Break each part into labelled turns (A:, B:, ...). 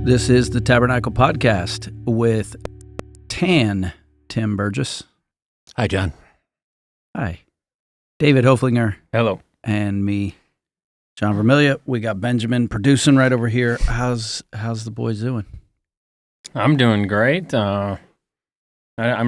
A: This is the Tabernacle Podcast with Tim Burgess.
B: Hi, John.
A: Hi. David Hoeflinger.
C: Hello.
A: And me, John Vermilia. We got Benjamin producing right over here. How's the boys doing?
C: I'm doing great. I'm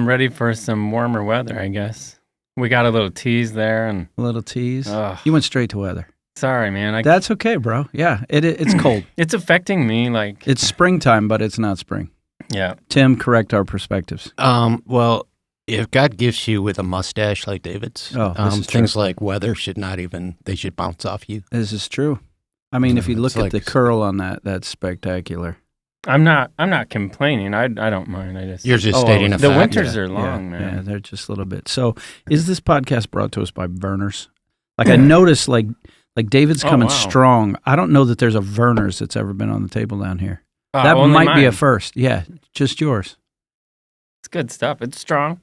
C: ready for some warmer weather, I guess. We got a little tease there. And
A: A little tease? You went straight to weather.
C: Sorry, man.
A: That's okay, bro. Yeah, it's cold.
C: It's affecting me. Like
A: It's springtime, but it's not spring.
C: Yeah.
A: Tim, correct our perspectives.
B: Well, if God gives you with a mustache like David's,
A: this is
B: things
A: true.
B: like weather should they should bounce off you.
A: This is true. I mean, if you look
B: It's
A: at
B: like-
A: the curl on that, that's spectacular.
C: I'm not complaining. I don't mind. I just
B: You're just stating a
C: the
B: fact.
C: winters are long,
A: Yeah,
C: man.
A: they're just a little bit. So, is this podcast brought to us by Verner's? Like, I noticed, like David's coming
C: wow.
A: strong. I don't know that there's a Verner's that's ever been on the table down here. That
C: Only
A: might be a
C: mine.
A: first. Yeah, just yours.
C: It's good stuff. It's strong.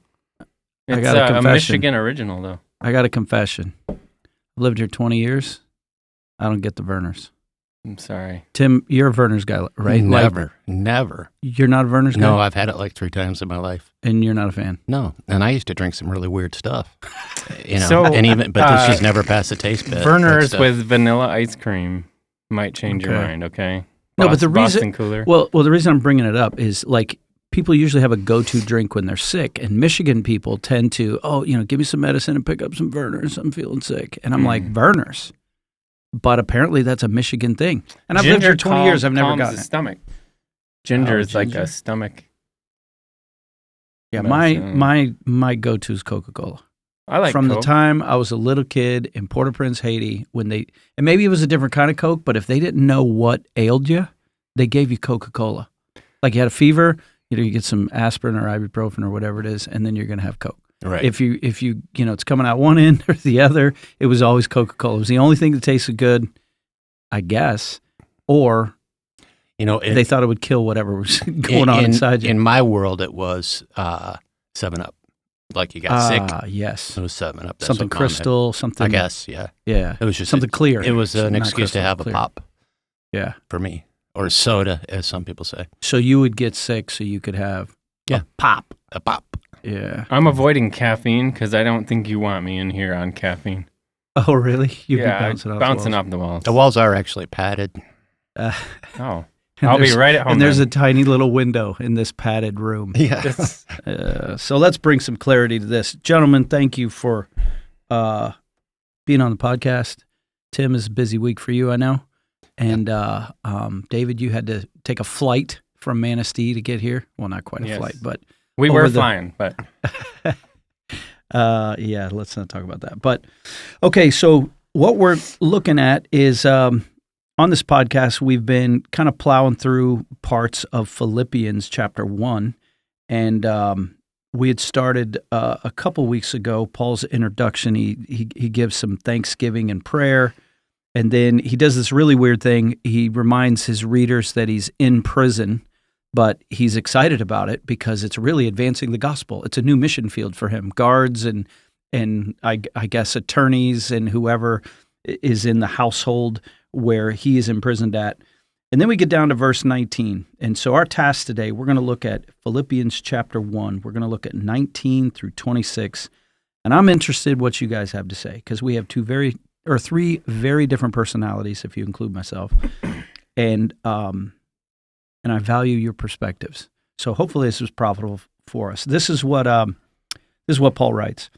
C: It's
A: got a
C: a
A: confession.
C: Michigan original, though.
A: I got a confession. I've lived here 20 years. I don't get the Verner's.
C: I'm sorry.
A: Tim, you're a Verner's guy, right?
B: Never.
A: You're not a Verner's guy?
B: No, I've had it like 3 times in my life.
A: And you're not a fan?
B: No, and I used to drink some really weird stuff. But this just never passed the taste test.
C: Verner's with vanilla ice cream might change your
A: Okay.
C: mind, okay?
A: No, but the reason-
C: Boston Cooler.
A: Well, the reason I'm bringing it up is like people usually have a go-to drink when they're sick, and Michigan people tend to, give me some medicine and pick up some Verner's. I'm feeling sick, and I'm like, Verner's, but apparently that's a Michigan thing. And I've lived here 20 years. I've never
C: calms
A: gotten
C: the
A: it.
C: stomach. Ginger is like
A: ginger?
C: a stomach.
A: Yeah,
C: medicine.
A: my go-to is Coca-Cola.
C: I like
A: From the
C: Coke.
A: time I was a little kid in Port-au-Prince, Haiti, and maybe it was a different kind of Coke, but if they didn't know what ailed you, they gave you Coca-Cola. Like you had a fever, you get some aspirin or ibuprofen or whatever it is, and then you're going to have Coke.
B: Right.
A: If you it's coming out one end or the other, it was always Coca-Cola. It was the only thing that tasted good, I guess, or they thought it would kill whatever was going on inside you.
B: In my world, it was 7-Up. Like you got sick.
A: Yes.
B: It was 7-Up. That's
A: Something
B: what calmed it.
A: crystal, something.
B: I guess, yeah.
A: Yeah.
B: It was just
A: something clear.
B: It was an
A: Not
B: excuse to
A: crystal,
B: have
A: clear.
B: a pop
A: Yeah.
B: for me. Or soda, as some people say.
A: So you would get sick so you could have
B: Yeah.
A: a pop.
B: A pop.
A: Yeah.
C: I'm avoiding caffeine because I don't think you want me in here on caffeine.
A: Oh, really? You'd
C: Yeah,
A: be
C: bouncing
A: off
C: off the walls.
B: The walls are actually padded.
A: the walls.
C: Oh,
A: And
C: I'll be
A: there's-
C: right at home.
A: And there's a
C: then.
A: tiny little window in this padded room.
B: Yeah.
A: So let's bring some clarity to this. Gentlemen, thank you for being on the podcast. Tim, is a busy week for you, I know. And David, you had to take a flight from Manistee to get here. Well, not quite a
C: Yes.
A: flight, but
C: We
A: over
C: were
A: the-
C: flying, but
A: yeah, let's not talk about that. But okay, so what we're looking at is on this podcast, we've been kind of plowing through parts of Philippians chapter 1. And we had started a couple weeks ago, Paul's introduction. He gives some thanksgiving and prayer. And then he does this really weird thing. He reminds his readers that he's in prison, but he's excited about it because it's really advancing the gospel. It's a new mission field for him. Guards and I guess attorneys and whoever is in the household where he is imprisoned at. And then we get down to verse 19. And so our task today, we're going to look at Philippians chapter 1. We're going to look at 19 through 26. And I'm interested what you guys have to say because we have three very different personalities, if you include myself. And I value your perspectives. So hopefully this is profitable for us. This is what Paul writes.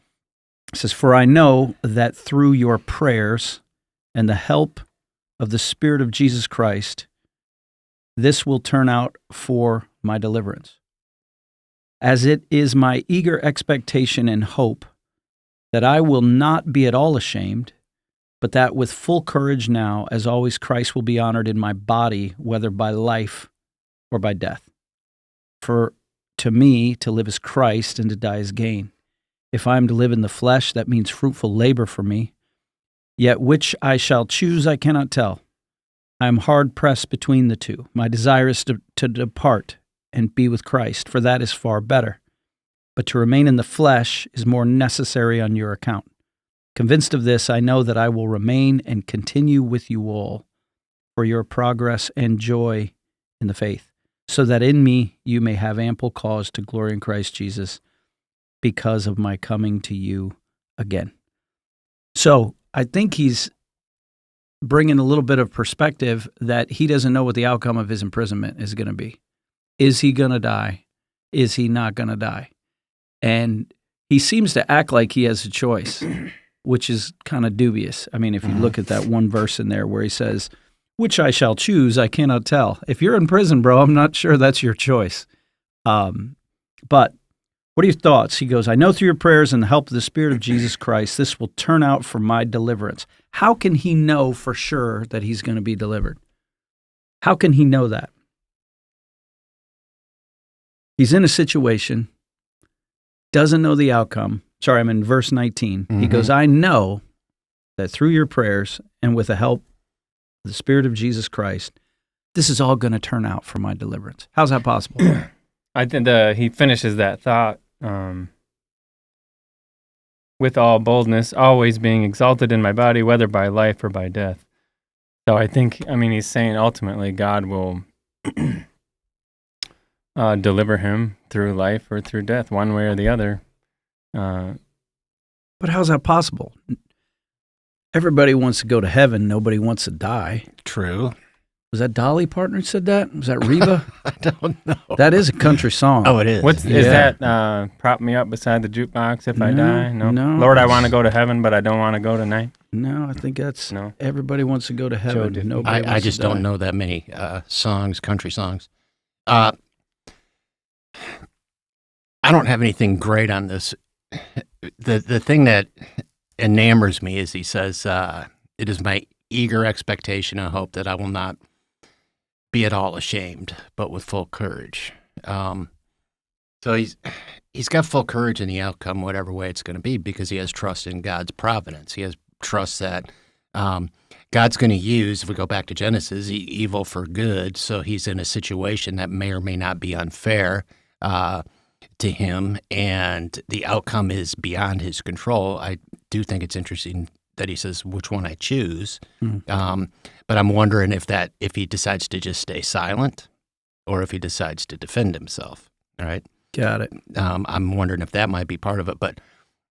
A: It says, "For I know that through your prayers and the help of the Spirit of Jesus Christ, this will turn out for my deliverance. As it is my eager expectation and hope that I will not be at all ashamed, but that with full courage now, as always, Christ will be honored in my body, whether by life or by death. For to me, to live is Christ, and to die is gain. If I am to live in the flesh, that means fruitful labor for me. Yet which I shall choose, I cannot tell. I am hard-pressed between the two. My desire is to depart and be with Christ, for that is far better. But to remain in the flesh is more necessary on your account. Convinced of this, I know that I will remain and continue with you all for your progress and joy in the faith, so that in me you may have ample cause to glory in Christ Jesus because of my coming to you again. So I think he's bringing a little bit of perspective that he doesn't know what the outcome of his imprisonment is going to be. Is he going to die? Is he not going to die? And he seems to act like he has a choice, which is kind of dubious. I mean, if you look at that one verse in there where he says, which I shall choose, I cannot tell. If you're in prison, bro, I'm not sure that's your choice. But what are your thoughts? He goes, I know through your prayers and the help of the Spirit of Jesus Christ, this will turn out for my deliverance. How can he know for sure that he's going to be delivered? How can he know that? He's in a situation, doesn't know the outcome. Sorry, I'm in verse 19. He goes, I know that through your prayers and with the help of the Spirit of Jesus Christ, this is all going to turn out for my deliverance. How's that possible?
C: I think he finishes that thought with all boldness, always being exalted in my body, whether by life or by death. So I think, he's saying ultimately God will deliver him through life or through death, one way or the other.
A: But how's that possible? Everybody wants to go to heaven. Nobody wants to die.
B: True.
A: Was that Dolly Parton who said that? Was that Reba?
B: I don't know.
A: That is a country song.
B: Oh, it is.
C: Is that prop me up beside the jukebox if I die? No. Lord, I want to go to heaven, but I don't want to go tonight.
A: No, I think that's everybody wants to go to heaven.
B: I just don't know that many songs, country songs. I don't have anything great on this. The thing that enamors me is he says, it is my eager expectation and hope that I will not be at all ashamed, but with full courage. So he's got full courage in the outcome, whatever way it's going to be, because he has trust in God's providence. He has trust that God's going to use, if we go back to Genesis, evil for good. So he's in a situation that may or may not be unfair to him, and the outcome is beyond his control. I do think it's interesting that he says which one I choose, but I'm wondering if he decides to just stay silent, or if he decides to defend himself. All right,
A: got it.
B: I'm wondering if that might be part of it. But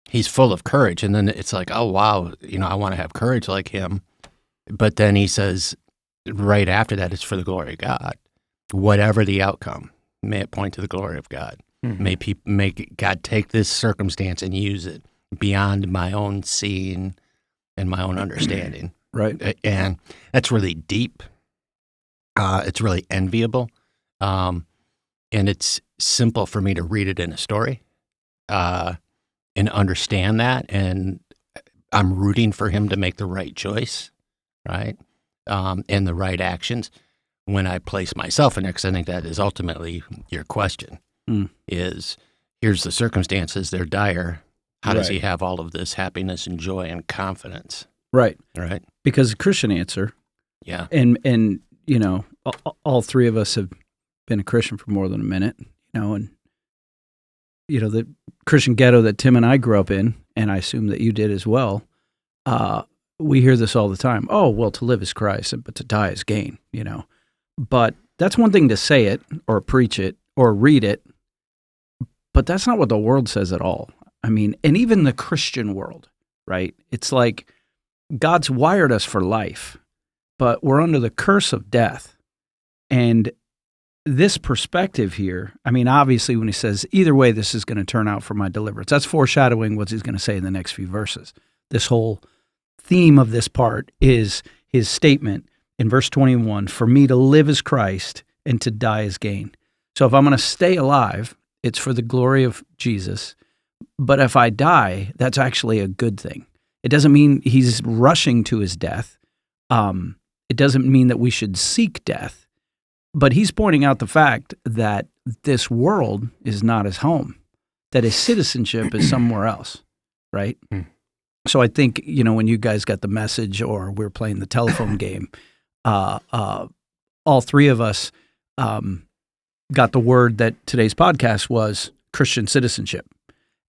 B: he's full of courage, and then it's like, oh wow, I want to have courage like him. But then he says, right after that, it's for the glory of God. Whatever the outcome, may it point to the glory of God. May God take this circumstance and use it beyond my own seeing and my own understanding.
A: Right.
B: And that's really deep. It's really enviable. And it's simple for me to read it in a story and understand that. And I'm rooting for him to make the right choice, right? And the right actions when I place myself in there, because I think that is ultimately your question, is here's the circumstances, they're dire. How does he have all of this happiness and joy and confidence?
A: Right.
B: Right.
A: Because the Christian answer, and all three of us have been a Christian for more than a minute, and the Christian ghetto that Tim and I grew up in, and I assume that you did as well, we hear this all the time. Oh, well, to live is Christ, but to die is gain, But that's one thing to say it or preach it or read it, but that's not what the world says at all. I mean, and even the Christian world, right? It's like God's wired us for life, but we're under the curse of death. And this perspective here, obviously when he says, either way, this is going to turn out for my deliverance, that's foreshadowing what he's going to say in the next few verses. This whole theme of this part is his statement in verse 21, for me to live is Christ and to die is gain. So if I'm going to stay alive, it's for the glory of Jesus. But if I die, that's actually a good thing. It doesn't mean he's rushing to his death. It doesn't mean that we should seek death. But he's pointing out the fact that this world is not his home, that his citizenship is somewhere else, right? So I think, when you guys got the message or we're playing the telephone game, all three of us got the word that today's podcast was Christian citizenship.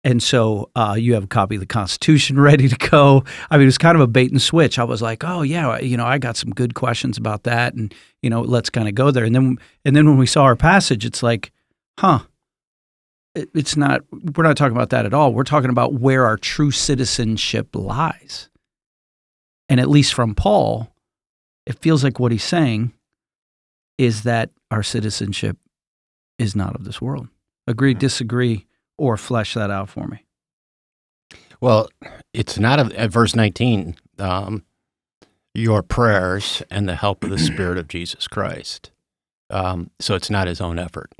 A: And so you have a copy of the Constitution ready to go. I mean, it was kind of a bait and switch. I was like, oh, yeah, I got some good questions about that. And, let's kind of go there. And then when we saw our passage, it's like, it's not, we're not talking about that at all. We're talking about where our true citizenship lies. And at least from Paul, it feels like what he's saying is that our citizenship is not of this world. Agree, disagree, or flesh that out for me.
B: Well, it's not at verse 19, your prayers and the help of the Spirit of Jesus Christ. So it's not his own effort,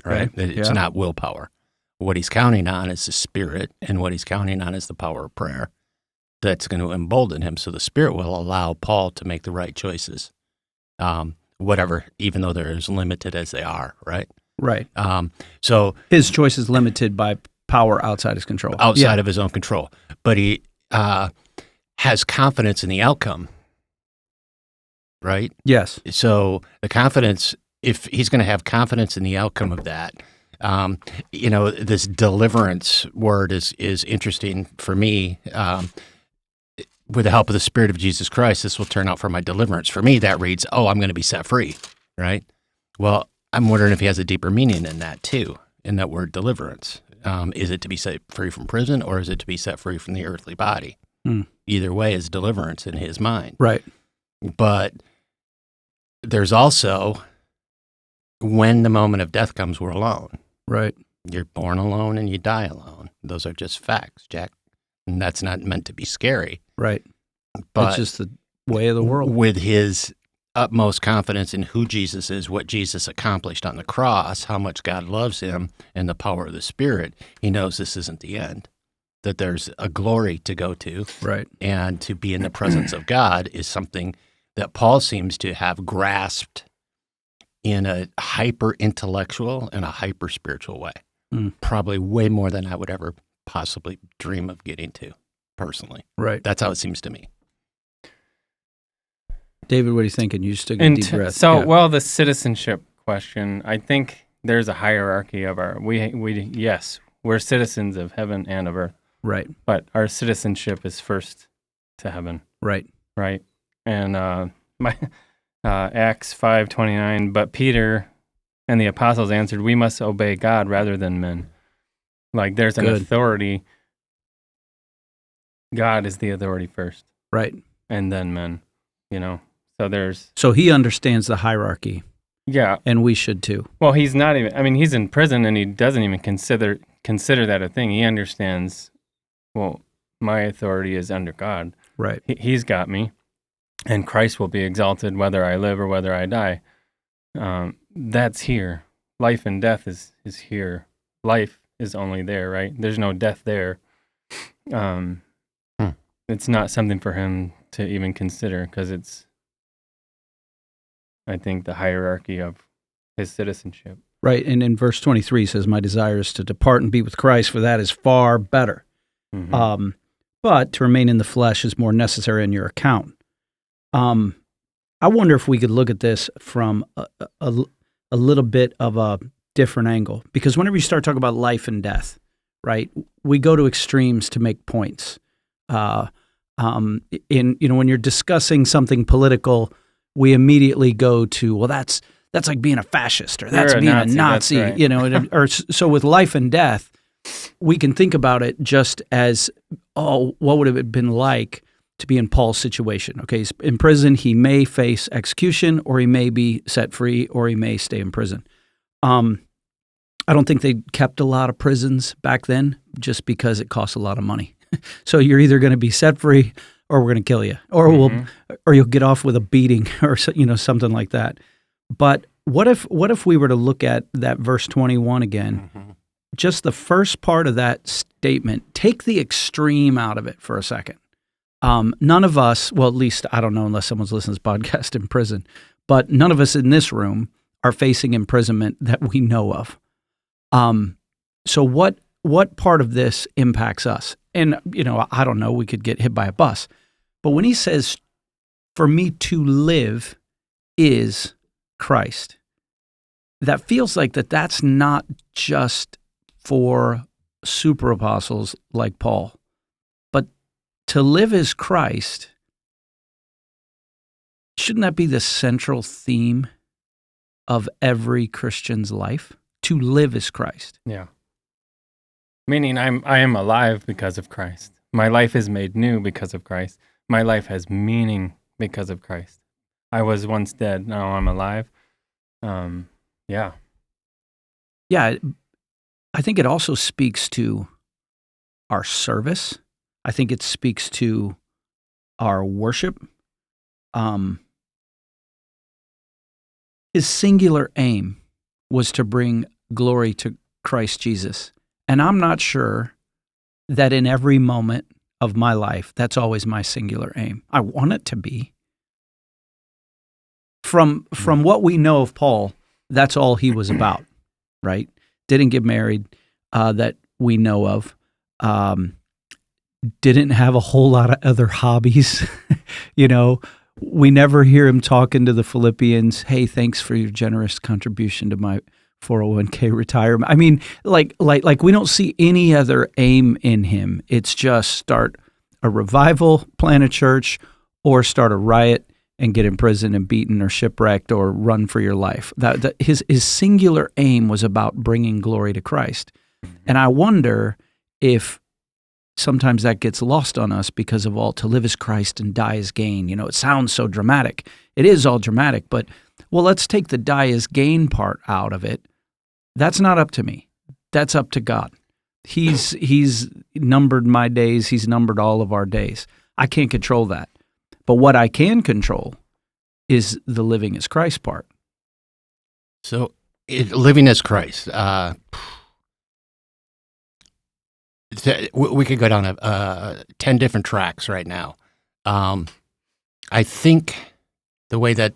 B: right?
A: Okay.
B: It's not willpower. What he's counting on is the Spirit, and what he's counting on is the power of prayer that's going to embolden him. So the Spirit will allow Paul to make the right choices, whatever, even though they're as limited as they are, right?
A: Right.
B: So
A: his choice is limited by power outside his control.
B: Outside of his own control. But he has confidence in the outcome, right?
A: Yes.
B: So the confidence, if he's going to have confidence in the outcome of that, this deliverance word is interesting for me. With the help of the Spirit of Jesus Christ, this will turn out for my deliverance. For me, that reads, I'm going to be set free, right? Well, I'm wondering if he has a deeper meaning in that too, in that word deliverance. Is it to be set free from prison, or is it to be set free from the earthly body? Either way is deliverance in his mind.
A: Right.
B: But there's also, when the moment of death comes, we're alone.
A: Right.
B: You're born alone and you die alone. Those are just facts, Jack. And that's not meant to be scary.
A: Right.
B: But
A: it's just the way of the world.
B: With his utmost confidence in who Jesus is, what Jesus accomplished on the cross, how much God loves him, and the power of the Spirit, he knows this isn't the end, that there's a glory to go to.
A: Right.
B: And to be in the presence of God is something that Paul seems to have grasped in a hyper-intellectual and a hyper-spiritual way. Probably way more than I would ever possibly dream of getting to, personally.
A: Right.
B: That's how it seems to me.
A: David, what are you thinking? You just took a deep breath.
C: So, the citizenship question, I think there's a hierarchy of we're citizens of heaven and of earth.
A: Right.
C: But our citizenship is first to heaven.
A: Right.
C: Right. And my Acts 5:29, but Peter and the apostles answered, we must obey God rather than men. Like there's an authority. God is the authority first.
A: Right.
C: And then men,
A: So he understands the hierarchy.
C: Yeah.
A: And we should too.
C: Well, he's not even, he's in prison and he doesn't even consider that a thing. He understands, my authority is under God.
A: Right.
C: He's got me, and Christ will be exalted whether I live or whether I die. That's here. Life and death is here. Life is only there, right? There's no death there. It's not something for him to even consider because it's, I think, the hierarchy of his citizenship.
A: Right. And in verse 23 says, my desire is to depart and be with Christ, for that is far better. Mm-hmm. But to remain in the flesh is more necessary on your account. I wonder if we could look at this from a little bit of a different angle, because whenever you start talking about life and death, right, we go to extremes to make points. When you're discussing something political, we immediately go to, that's like being a fascist, or that's being a Nazi, right. So with life and death, we can think about it just as, what would it have been like to be in Paul's situation? Okay, he's in prison. He may face execution, or he may be set free, or he may stay in prison. I don't think they kept a lot of prisons back then, just because it costs a lot of money. So you're either going to be set free, or we're going to kill you, or or you'll get off with a beating, or something like that. But what if we were to look at that verse 21 again? Mm-hmm. Just the first part of that statement, take the extreme out of it for a second. None of us, well, at least I don't know unless someone's listening to this podcast in prison, but none of us in this room are facing imprisonment that we know of. So what part of this impacts us? And, I don't know, we could get hit by a bus. But when he says, for me to live is Christ, that feels like that's not just for super apostles like Paul. But to live as Christ, shouldn't that be the central theme of every Christian's life? To live as Christ.
C: Yeah. Meaning I am alive because of Christ. My life is made new because of Christ. My life has meaning because of Christ. I was once dead, now I'm alive. Yeah.
A: Yeah, I think it also speaks to our service. I think it speaks to our worship. His singular aim was to bring glory to Christ Jesus. And I'm not sure that in every moment of my life, that's always my singular aim. I want it to be. From what we know of Paul, that's all he was about, right? Didn't get married, that we know of. Didn't have a whole lot of other hobbies. We never hear him talking to the Philippians, hey, thanks for your generous contribution to my 401k retirement. I mean, like we don't see any other aim in him. It's just start a revival, plant a church, or start a riot and get imprisoned and beaten or shipwrecked or run for your life. His singular aim was about bringing glory to Christ. And I wonder if sometimes that gets lost on us because of all to live as Christ and die as gain. It sounds so dramatic. It is all dramatic, but let's take the die as gain part out of it. That's not up to me. That's up to God. He's numbered my days. He's numbered all of our days. I can't control that. But what I can control is the living as Christ part.
B: So living as Christ, we could go down 10 different tracks right now. I think the way that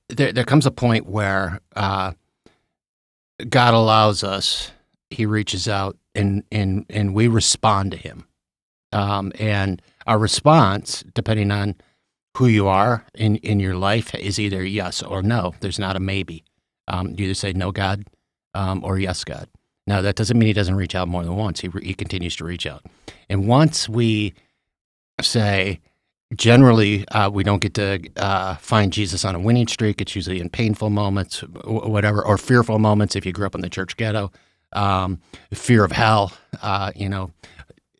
B: there comes a point where God allows us, he reaches out and we respond to him. And our response, depending on who you are in your life, is either yes or no. There's not a maybe. You either say no, God, or yes, God. Now, that doesn't mean he doesn't reach out more than once. He continues to reach out. And once we say, generally, we don't get to find Jesus on a winning streak. It's usually in painful moments, whatever, or fearful moments if you grew up in the church ghetto, fear of hell,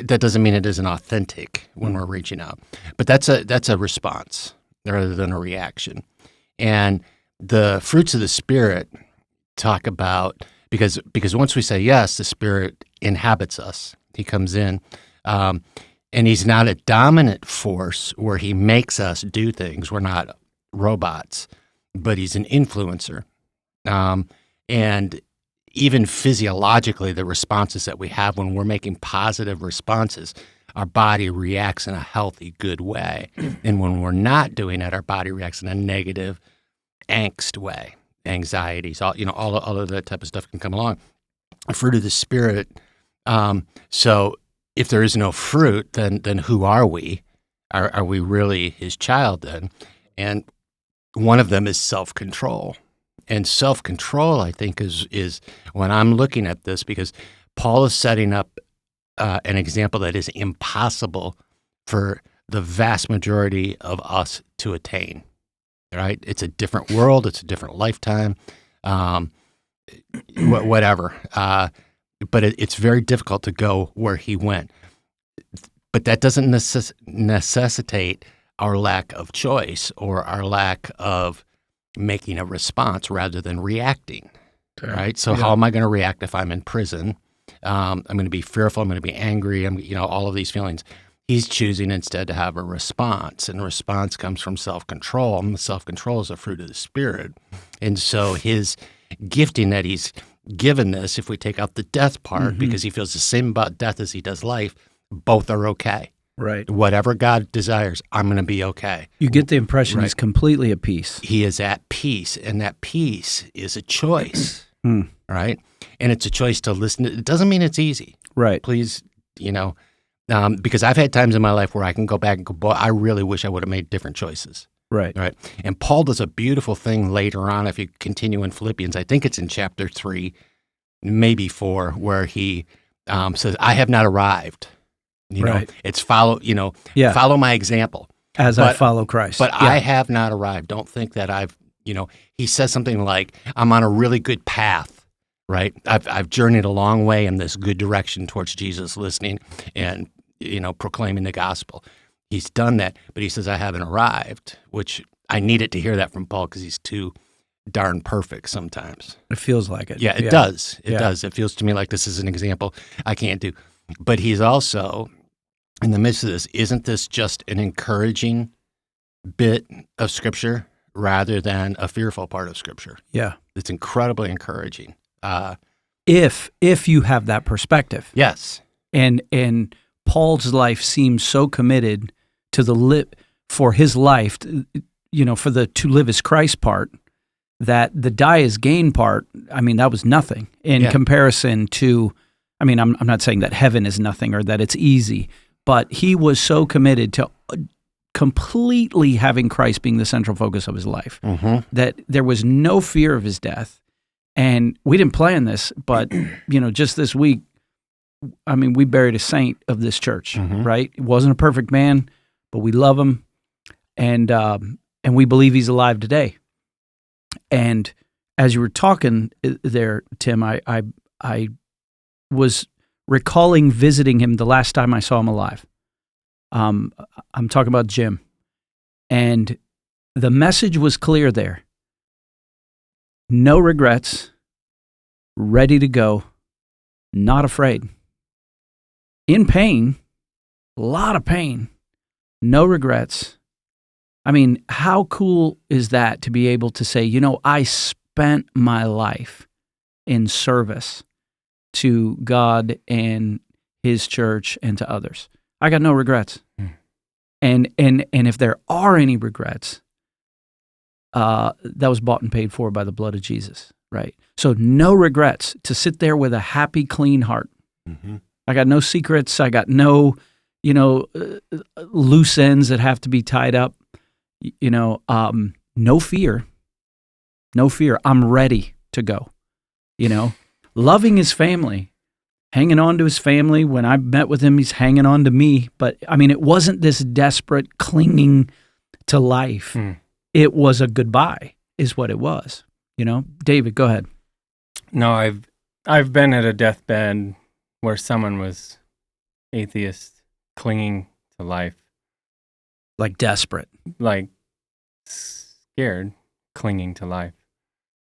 B: that doesn't mean it isn't authentic when we're reaching out. But that's a response rather than a reaction. And the fruits of the Spirit talk about, because once we say yes, the Spirit inhabits us. He comes in. And he's not a dominant force where he makes us do things. We're not robots, but he's an influencer. And even physiologically, the responses that we have when we're making positive responses, our body reacts in a healthy, good way. And when we're not doing it, our body reacts in a negative, angst way, anxieties, all of that type of stuff can come along. Fruit of the Spirit. So if there is no fruit, then who are we? Are we really his child then? And one of them is self-control. And self-control, I think, is when I'm looking at this, because Paul is setting up an example that is impossible for the vast majority of us to attain, right? It's a different world. It's a different lifetime, whatever. But it's very difficult to go where he went. But that doesn't necessitate our lack of choice or our lack of making a response rather than reacting, right? So how am I going to react if I'm in prison? I'm going to be fearful. I'm going to be angry. All of these feelings. He's choosing instead to have a response, and the response comes from self-control. And the self-control is a fruit of the Spirit. And so his gifting that he's given this, if we take out the death part, because he feels the same about death as he does life, both are okay.
A: Right.
B: Whatever God desires, I'm going to be okay.
A: You get the impression he's completely at peace.
B: He is at peace, and that peace is a choice, right? And it's a choice to listen. It doesn't mean it's easy.
A: Right.
B: Please, because I've had times in my life where I can go back and go, boy, I really wish I would have made different choices.
A: Right.
B: Right. And Paul does a beautiful thing later on. If you continue in Philippians, I think it's in chapter 3, maybe 4, where he says, I have not arrived. You know,
A: Right.
B: it's follow my example.
A: As I follow Christ.
B: But I have not arrived. Don't think that he says something like, I'm on a really good path, right? I've journeyed a long way in this good direction towards Jesus, listening and, proclaiming the gospel. He's done that, but he says, I haven't arrived, which I needed to hear that from Paul because he's too darn perfect sometimes.
A: It feels like it.
B: Yeah, it does. It does. It feels to me like this is an example I can't do. But he's also, in the midst of this, isn't this just an encouraging bit of Scripture rather than a fearful part of Scripture?
A: Yeah.
B: It's incredibly encouraging.
A: If you have that perspective.
B: Yes.
A: And Paul's life seems so committed to for his life, for the to live as Christ part, that the die as gain part, I mean, that was nothing in comparison to, I mean, I'm not saying that heaven is nothing or that it's easy, but he was so committed to completely having Christ being the central focus of his life, that there was no fear of his death. And we didn't plan this, but, just this week, I mean, we buried a saint of this church, right? He wasn't a perfect man, but we love him, and we believe he's alive today. And as you were talking there, Tim, I was recalling visiting him the last time I saw him alive. I'm talking about Jim. And the message was clear there. No regrets, ready to go, not afraid. In pain, a lot of pain, no regrets. I mean, how cool is that to be able to say, I spent my life in service to God and his church and to others. I got no regrets. And if there are any regrets, that was bought and paid for by the blood of Jesus, right? So no regrets, to sit there with a happy, clean heart. I got no secrets. I got no, loose ends that have to be tied up. No fear. No fear. I'm ready to go. Loving his family, hanging on to his family. When I met with him, he's hanging on to me. But I mean, it wasn't this desperate clinging to life. It was a goodbye, is what it was. David, go ahead.
C: No, I've been at a deathbed where someone was atheist, clinging to life.
A: Like desperate.
C: Like scared, clinging to life.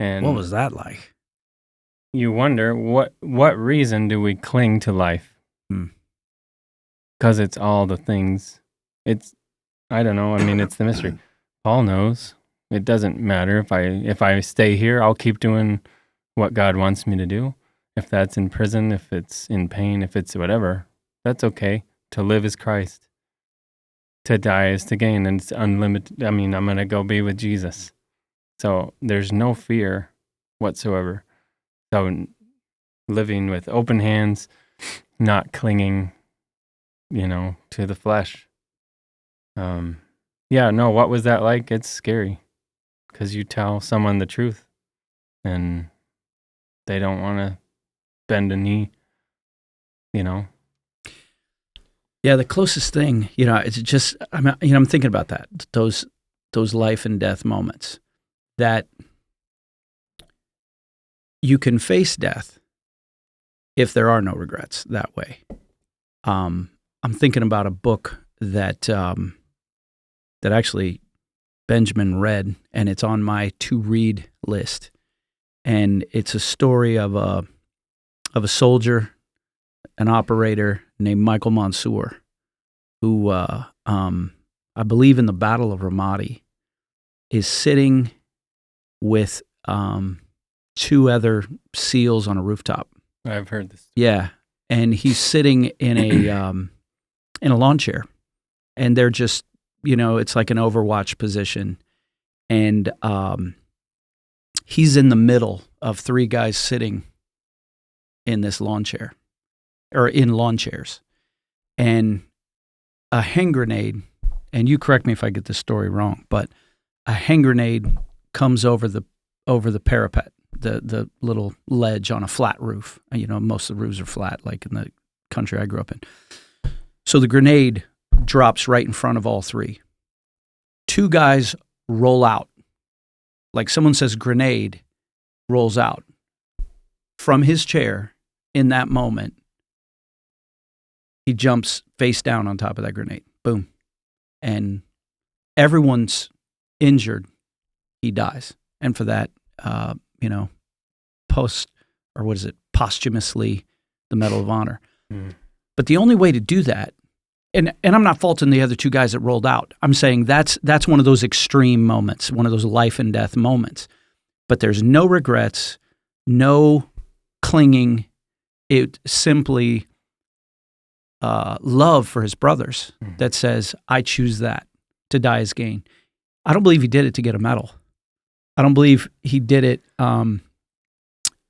C: And
A: what was that like?
C: You wonder, what reason do we cling to life? Because it's all the things. I don't know. I mean, it's the mystery. Paul knows. It doesn't matter if I stay here, I'll keep doing what God wants me to do. If that's in prison, if it's in pain, if it's whatever, that's okay. To live is Christ. To die is to gain, and it's unlimited. I mean, I'm going to go be with Jesus. So there's no fear whatsoever. So living with open hands, not clinging, to the flesh. What was that like? It's scary because you tell someone the truth and they don't want to bend a knee, Yeah,
A: the closest thing, it's just, I'm thinking about that, those life and death moments that you can face death if there are no regrets that way. I'm thinking about a book that actually Benjamin read, and it's on my to-read list. And it's a story of a soldier, an operator named Michael Mansour, who I believe in the Battle of Ramadi is sitting with two other SEALs on a rooftop.
C: I've heard this.
A: Yeah, and he's sitting in a lawn chair, and they're just, it's like an Overwatch position, and he's in the middle of three guys sitting in this lawn chair, or in lawn chairs, and a hand grenade, and you correct me if I get this story wrong, but a hand grenade comes over the parapet, the little ledge on a flat roof. Most of the roofs are flat, like in the country I grew up in. So the grenade drops right in front of all three. Two guys roll out. Like someone says grenade, rolls out. From his chair in that moment, he jumps face down on top of that grenade. Boom. And everyone's injured. He dies. And for that, posthumously, the Medal of Honor. Mm. But the only way to do that, and I'm not faulting the other two guys that rolled out. I'm saying that's one of those extreme moments, one of those life and death moments. But there's no regrets, no clinging. It simply love for his brothers that says, I choose that. To die is gain. I don't believe he did it to get a medal. I don't believe he did it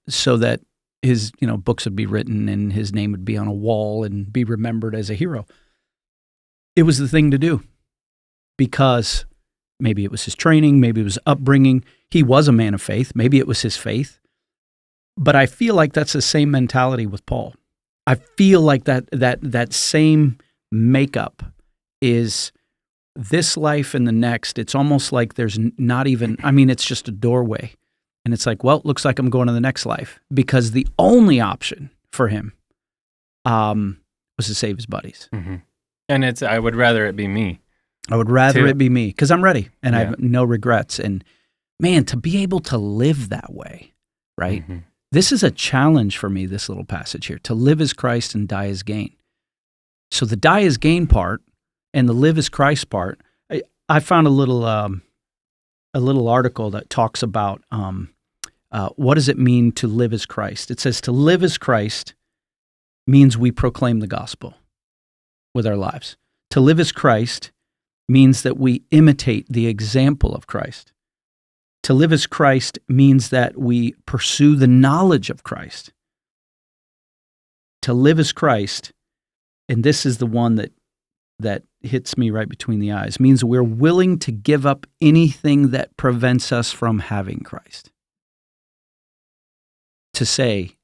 A: so that his books would be written and his name would be on a wall and be remembered as a hero. It was the thing to do because maybe it was his training, maybe it was upbringing. He was a man of faith. Maybe it was his faith. But I feel like that's the same mentality with Paul. I feel like that same makeup is this life and the next. It's almost like there's not even, it's just a doorway. And it's like, well, it looks like I'm going to the next life because the only option for him was to save his buddies.
C: Mm-hmm. And I would rather it be me.
A: I would rather it be me because I'm ready and I have no regrets. And man, to be able to live that way, right? Mm-hmm. This is a challenge for me, this little passage here, to live as Christ and die as gain. So the die as gain part and the live as Christ part, I found a little article that talks about what does it mean to live as Christ. It says to live as Christ means we proclaim the gospel with our lives. To live as Christ means that we imitate the example of Christ. To live as Christ means that we pursue the knowledge of Christ. To live as Christ, and this is the one that hits me right between the eyes, means we're willing to give up anything that prevents us from having Christ. To say,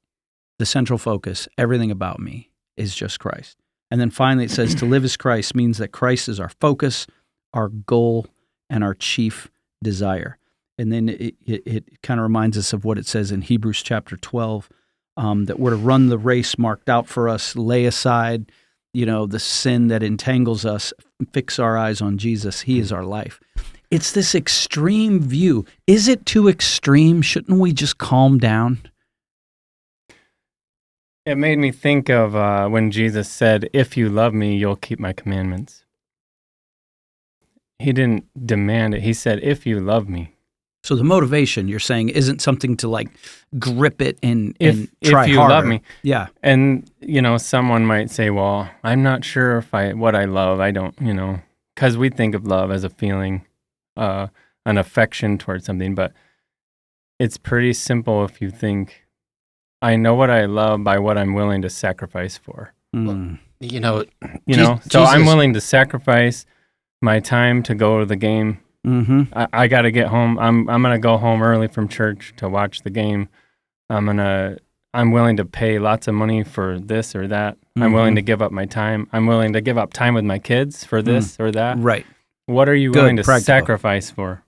A: the central focus, everything about me is just Christ. And then finally it says to live as Christ means that Christ is our focus, our goal, and our chief desire. And then it kind of reminds us of what it says in Hebrews chapter 12, that we're to run the race marked out for us, lay aside, the sin that entangles us, fix our eyes on Jesus. He is our life. It's this extreme view. Is it too extreme? Shouldn't we just calm down?
C: It made me think of when Jesus said, if you love me, you'll keep my commandments. He didn't demand it. He said, if you love me.
A: So the motivation, you're saying, isn't something to like grip it and try harder.
C: If you love me.
A: Yeah.
C: And, someone might say, well, I'm not sure what I love. I don't, because we think of love as a feeling, an affection towards something, but it's pretty simple if you think, I know what I love by what I'm willing to sacrifice for.
A: Mm.
C: So I'm willing to sacrifice my time to go to the game.
A: Mm-hmm.
C: I got to get home. I'm gonna go home early from church to watch the game. I'm willing to pay lots of money for this or that. Mm-hmm. I'm willing to give up my time. I'm willing to give up time with my kids for this or that.
A: Right.
C: What are you willing to sacrifice for?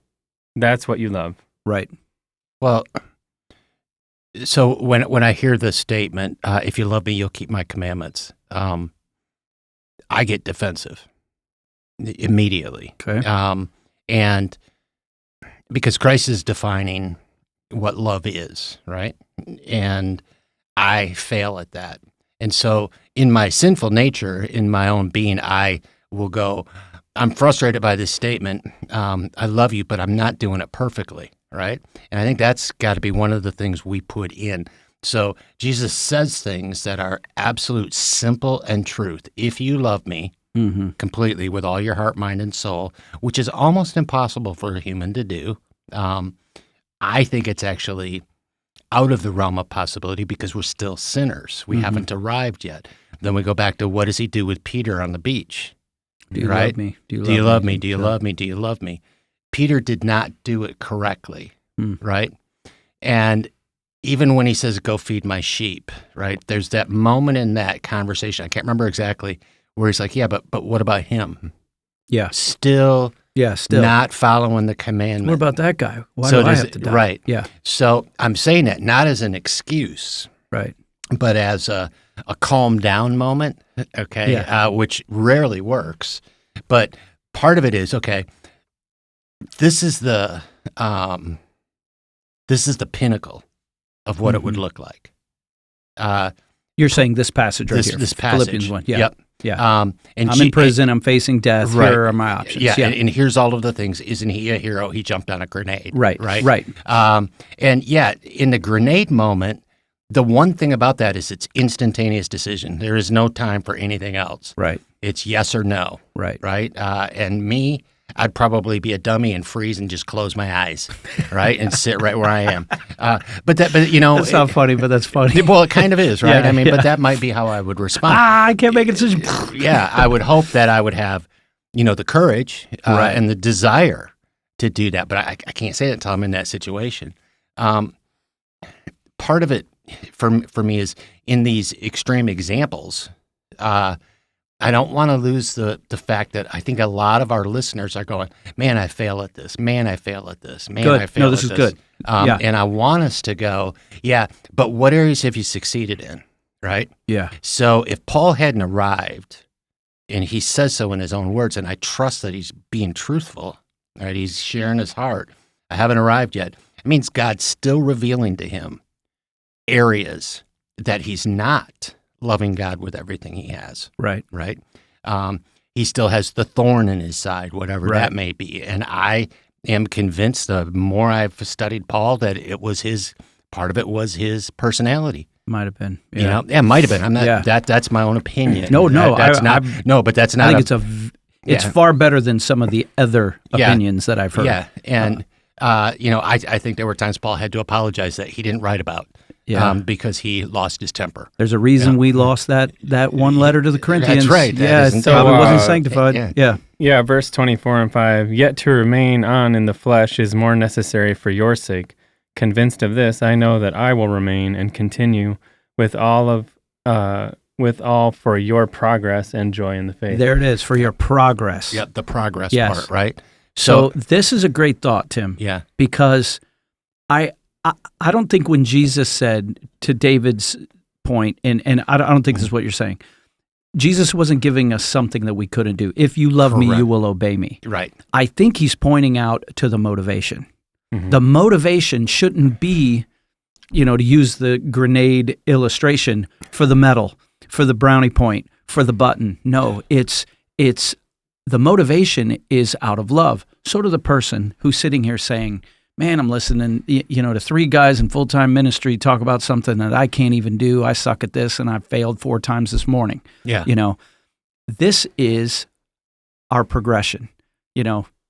C: That's what you love.
A: Right.
B: Well, so when I hear this statement, if you love me, you'll keep my commandments, I get defensive immediately.
A: Okay.
B: And because Christ is defining what love is, right? And I fail at that. And so in my sinful nature, in my own being, I will go, I'm frustrated by this statement. I love you, but I'm not doing it perfectly, right? And I think that's got to be one of the things we put in. So Jesus says things that are absolute simple and truth. If you love me, mm-hmm. completely with all your heart, mind, and soul, which is almost impossible for a human to do. I think it's actually out of the realm of possibility because we're still sinners. We mm-hmm. haven't arrived yet. Then we go back to what does he do with Peter on the beach?
A: Do you
B: right?
A: love me?
B: Do you love me? Do you love me? Do you love me? Peter did not do it correctly, right? And even when he says, go feed my sheep, right? There's that moment in that conversation, I can't remember exactly, where he's like, yeah, but what about him?
A: Yeah.
B: Still not following the commandment.
A: What about that guy? Why do I have to die?
B: Right.
A: Yeah.
B: So I'm saying that not as an excuse,
A: right,
B: but as a calm down moment, okay, which rarely works. But part of it is, okay, this is the pinnacle of what it would look like.
A: You're saying this passage right here,
B: this passage,
A: Philippians 1. Yeah.
B: Yep.
A: Yeah. And I'm in prison. I'm facing death.
B: Right.
A: Here are my options.
B: Yeah. And here's all of the things. Isn't he a hero? He jumped on a grenade.
A: Right.
B: Right.
A: Right.
B: And yeah, in the grenade moment, the one thing about that is it's instantaneous decision. There is no time for anything else.
A: Right.
B: It's yes or no.
A: Right.
B: Right. And me, I'd probably be a dummy and freeze and just close my eyes, right, and sit right where I am. But you know,
A: that's not funny, but that's funny.
B: Well, it kind of is, right?
A: Yeah,
B: I mean, but that might be how I would respond.
A: I can't make a decision.
B: Yeah, I would hope that I would have, the courage and the desire to do that, but I can't say that until I'm in that situation. Part of it for me is in these extreme examples. I don't want to lose the fact that I think a lot of our listeners are going, man, I fail at this. Man, I fail at this. Man,
A: good.
B: I fail
A: this
B: at
A: is
B: this.
A: good. Yeah.
B: And I want us to go, yeah, but what areas have you succeeded in, right?
A: Yeah.
B: So if Paul hadn't arrived, and he says so in his own words, and I trust that he's being truthful, right? He's sharing his heart. I haven't arrived yet. It means God's still revealing to him areas that he's not loving God with everything he has.
A: Right.
B: Right. He still has the thorn in his side, whatever that may be. And I am convinced the more I've studied Paul that part of it was his personality.
A: Might have been. Yeah.
B: It might have been. I'm not, that's my own opinion.
A: No,
B: but that's not.
A: I think it's far better than some of the other opinions that I've heard.
B: Yeah. And, I think there were times Paul had to apologize that he didn't write about. Because he lost his temper.
A: There's a reason we lost that one letter to the Corinthians.
B: That's right.
A: It wasn't sanctified.
C: Yeah, verse 24 and 5, yet to remain on in the flesh is more necessary for your sake. Convinced of this, I know that I will remain and continue with all for your progress and joy in the faith.
A: There it is, for your progress.
B: Yep, the progress part, right?
A: So this is a great thought, Tim.
B: Yeah.
A: Because I don't think when Jesus said, to David's point, and I don't think this is what you're saying, Jesus wasn't giving us something that we couldn't do. If you love me, you will obey me.
B: Right.
A: I think he's pointing out to the motivation.
C: Mm-hmm.
A: The motivation shouldn't be, to use the grenade illustration, for the medal, for the brownie point, for the button. No, it's the motivation is out of love. So to the person who's sitting here saying, man, I'm listening, to three guys in full-time ministry talk about something that I can't even do. I suck at this, and I failed 4 times this morning.
B: Yeah.
A: This is our progression.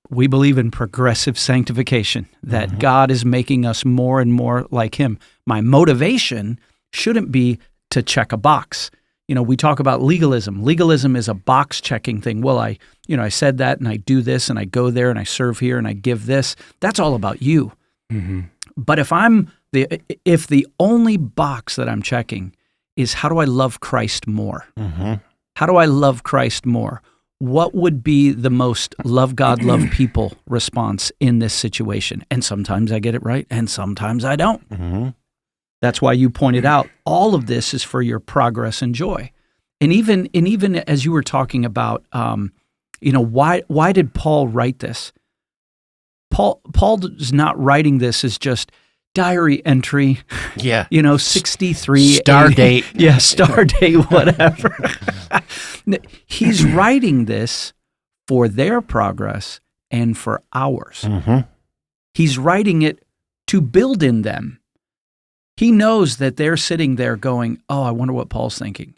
A: We believe in progressive sanctification, that God is making us more and more like him. My motivation shouldn't be to check a box. We talk about legalism. Legalism is a box-checking thing. Well, I said that, and I do this, and I go there, and I serve here, and I give this. That's all about you.
C: Mm-hmm.
A: But if the only box that I'm checking is how do I love Christ more?
B: Mm-hmm.
A: How do I love Christ more? What would be the most love God, love people response in this situation? And sometimes I get it right, and sometimes I don't.
B: Mm-hmm.
A: That's why you pointed out all of this is for your progress and joy. And even as you were talking about, why did Paul write this? Paul is not writing this as just diary entry.
B: Yeah.
A: 63.
B: Star
A: 80,
B: date.
A: Yeah, star date, whatever. He's writing this for their progress and for ours.
B: Mm-hmm.
A: He's writing it to build in them. He knows that they're sitting there going, oh, I wonder what Paul's thinking.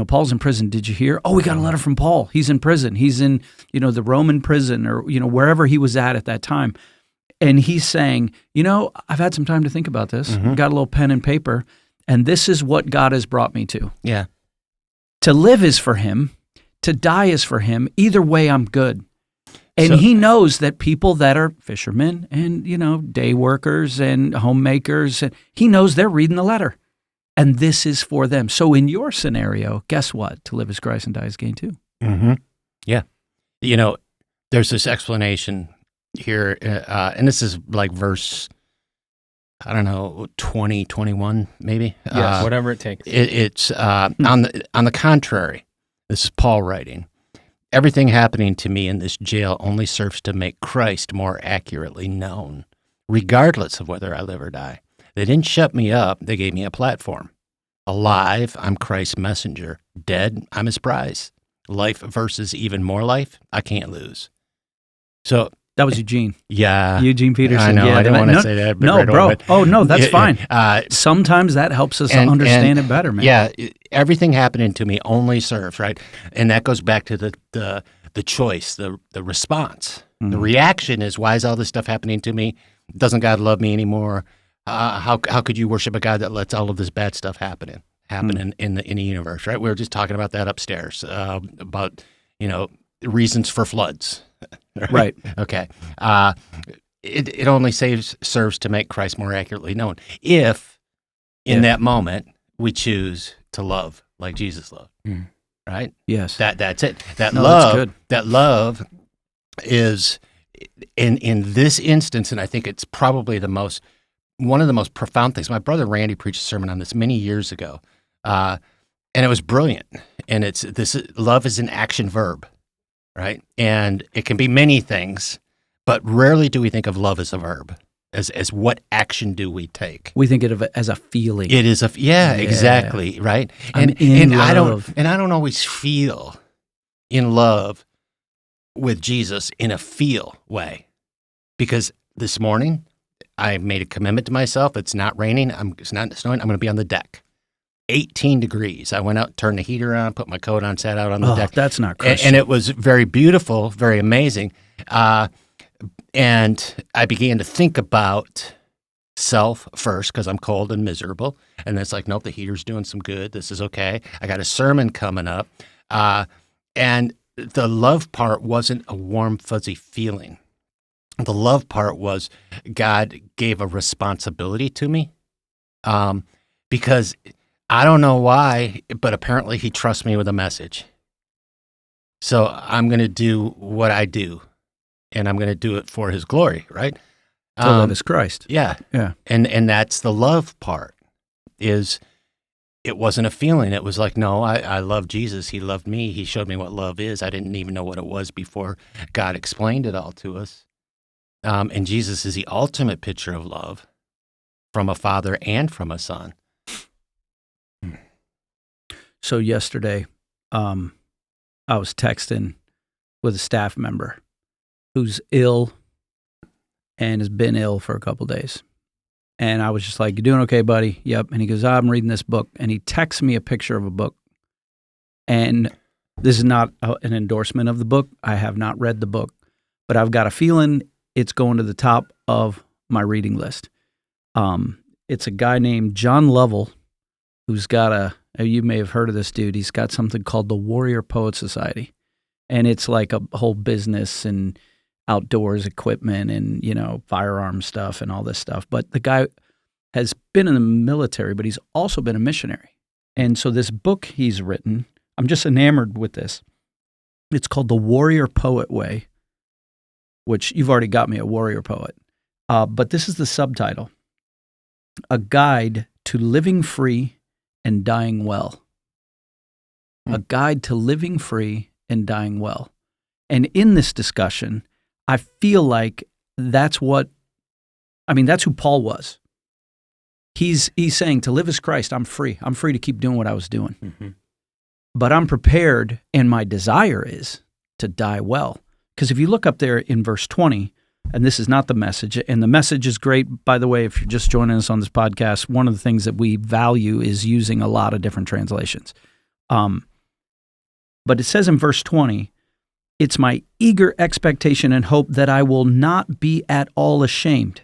A: Paul's in prison. Did you hear? Oh, we got a letter from Paul. He's in prison. He's in, the Roman prison or, wherever he was at that time. And he's saying, I've had some time to think about this.
B: Mm-hmm.
A: Got a little pen and paper, and this is what God has brought me to.
B: Yeah.
A: To live is for him. To die is for him. Either way, I'm good. And he knows that people that are fishermen and, day workers and homemakers, he knows they're reading the letter. And this is for them. So in your scenario, guess what? To live is Christ and die is gain too.
B: Mm-hmm. Yeah. There's this explanation here, and this is like verse, 20, 21 maybe.
C: Yes, whatever it takes.
B: It's on the contrary. This is Paul writing. Everything happening to me in this jail only serves to make Christ more accurately known, regardless of whether I live or die. They didn't shut me up. They gave me a platform. Alive, I'm Christ's messenger. Dead, I'm his prize. Life versus even more life, I can't lose. So
A: that was Eugene.
B: Yeah.
A: Eugene Peterson.
B: I know.
A: Yeah,
B: I didn't want to say that.
A: No,
B: right
A: bro.
B: away,
A: Oh, no, that's fine. Sometimes that helps us understand it better, man.
B: Yeah. Everything happening to me only serves, right? And that goes back to the choice, the response. The reaction is, why is all this stuff happening to me? Doesn't God love me anymore? How could you worship a God that lets all of this bad stuff happen in the universe, right? We were just talking about that upstairs, about, reasons for floods.
A: Right.
B: Okay. It only serves to make Christ more accurately known if in that moment we choose to love like Jesus loved. Right?
A: Yes.
B: That's it.
A: That's good.
B: That love is in this instance, and I think it's probably one of the most profound things. My brother Randy preached a sermon on this many years ago, and it was brilliant. And love is an action verb, right? And it can be many things, but rarely do we think of love as a verb. As what action do we take?
A: We think of it as a feeling.
B: It is exactly, right? And I don't always feel in love with Jesus in a feel way, because this morning I made a commitment to myself. It's not raining. It's not snowing. I'm going to be on the deck. 18 degrees. I went out, turned the heater on, put my coat on, sat out on the deck.
A: That's not Christian.
B: And it was very beautiful, very amazing. And I began to think about self first, because I'm cold and miserable. And then it's like, nope, the heater's doing some good. This is okay. I got a sermon coming up. And the love part wasn't a warm, fuzzy feeling. The love part was God gave a responsibility to me, because I don't know why, but apparently he trusts me with a message. So I'm going to do what I do, and I'm going to do it for his glory, right?
A: To love is Christ.
B: Yeah.
A: Yeah.
B: And that's the love part. It wasn't a feeling. It was like, no, I love Jesus. He loved me. He showed me what love is. I didn't even know what it was before God explained it all to us. And Jesus is the ultimate picture of love from a father and from a son.
A: So yesterday, I was texting with a staff member who's ill and has been ill for a couple days. And I was just like, "You doing okay, buddy?" "Yep." And he goes, "I'm reading this book." And he texts me a picture of a book. And this is not an endorsement of the book. I have not read the book, but I've got a feeling it's going to the top of my reading list. It's a guy named John Lovell who's got you may have heard of this dude. He's got something called the Warrior Poet Society. And it's like a whole business and outdoors equipment and, firearm stuff and all this stuff. But the guy has been in the military, but he's also been a missionary. And so this book he's written, I'm just enamored with this. It's called The Warrior Poet Way, which you've already got me a warrior poet. But this is the subtitle: A Guide to Living Free and Dying Well. A guide to living free and dying well. And in this discussion, I feel like that's who Paul was. He's saying, to live as Christ, I'm free. I'm free to keep doing what I was doing. Mm-hmm. But I'm prepared, and my desire is to die well. Because if you look up there in verse 20, and this is not the message, and the message is great, by the way, if you're just joining us on this podcast, one of the things that we value is using a lot of different translations. But it says in verse 20, "It's my eager expectation and hope that I will not be at all ashamed,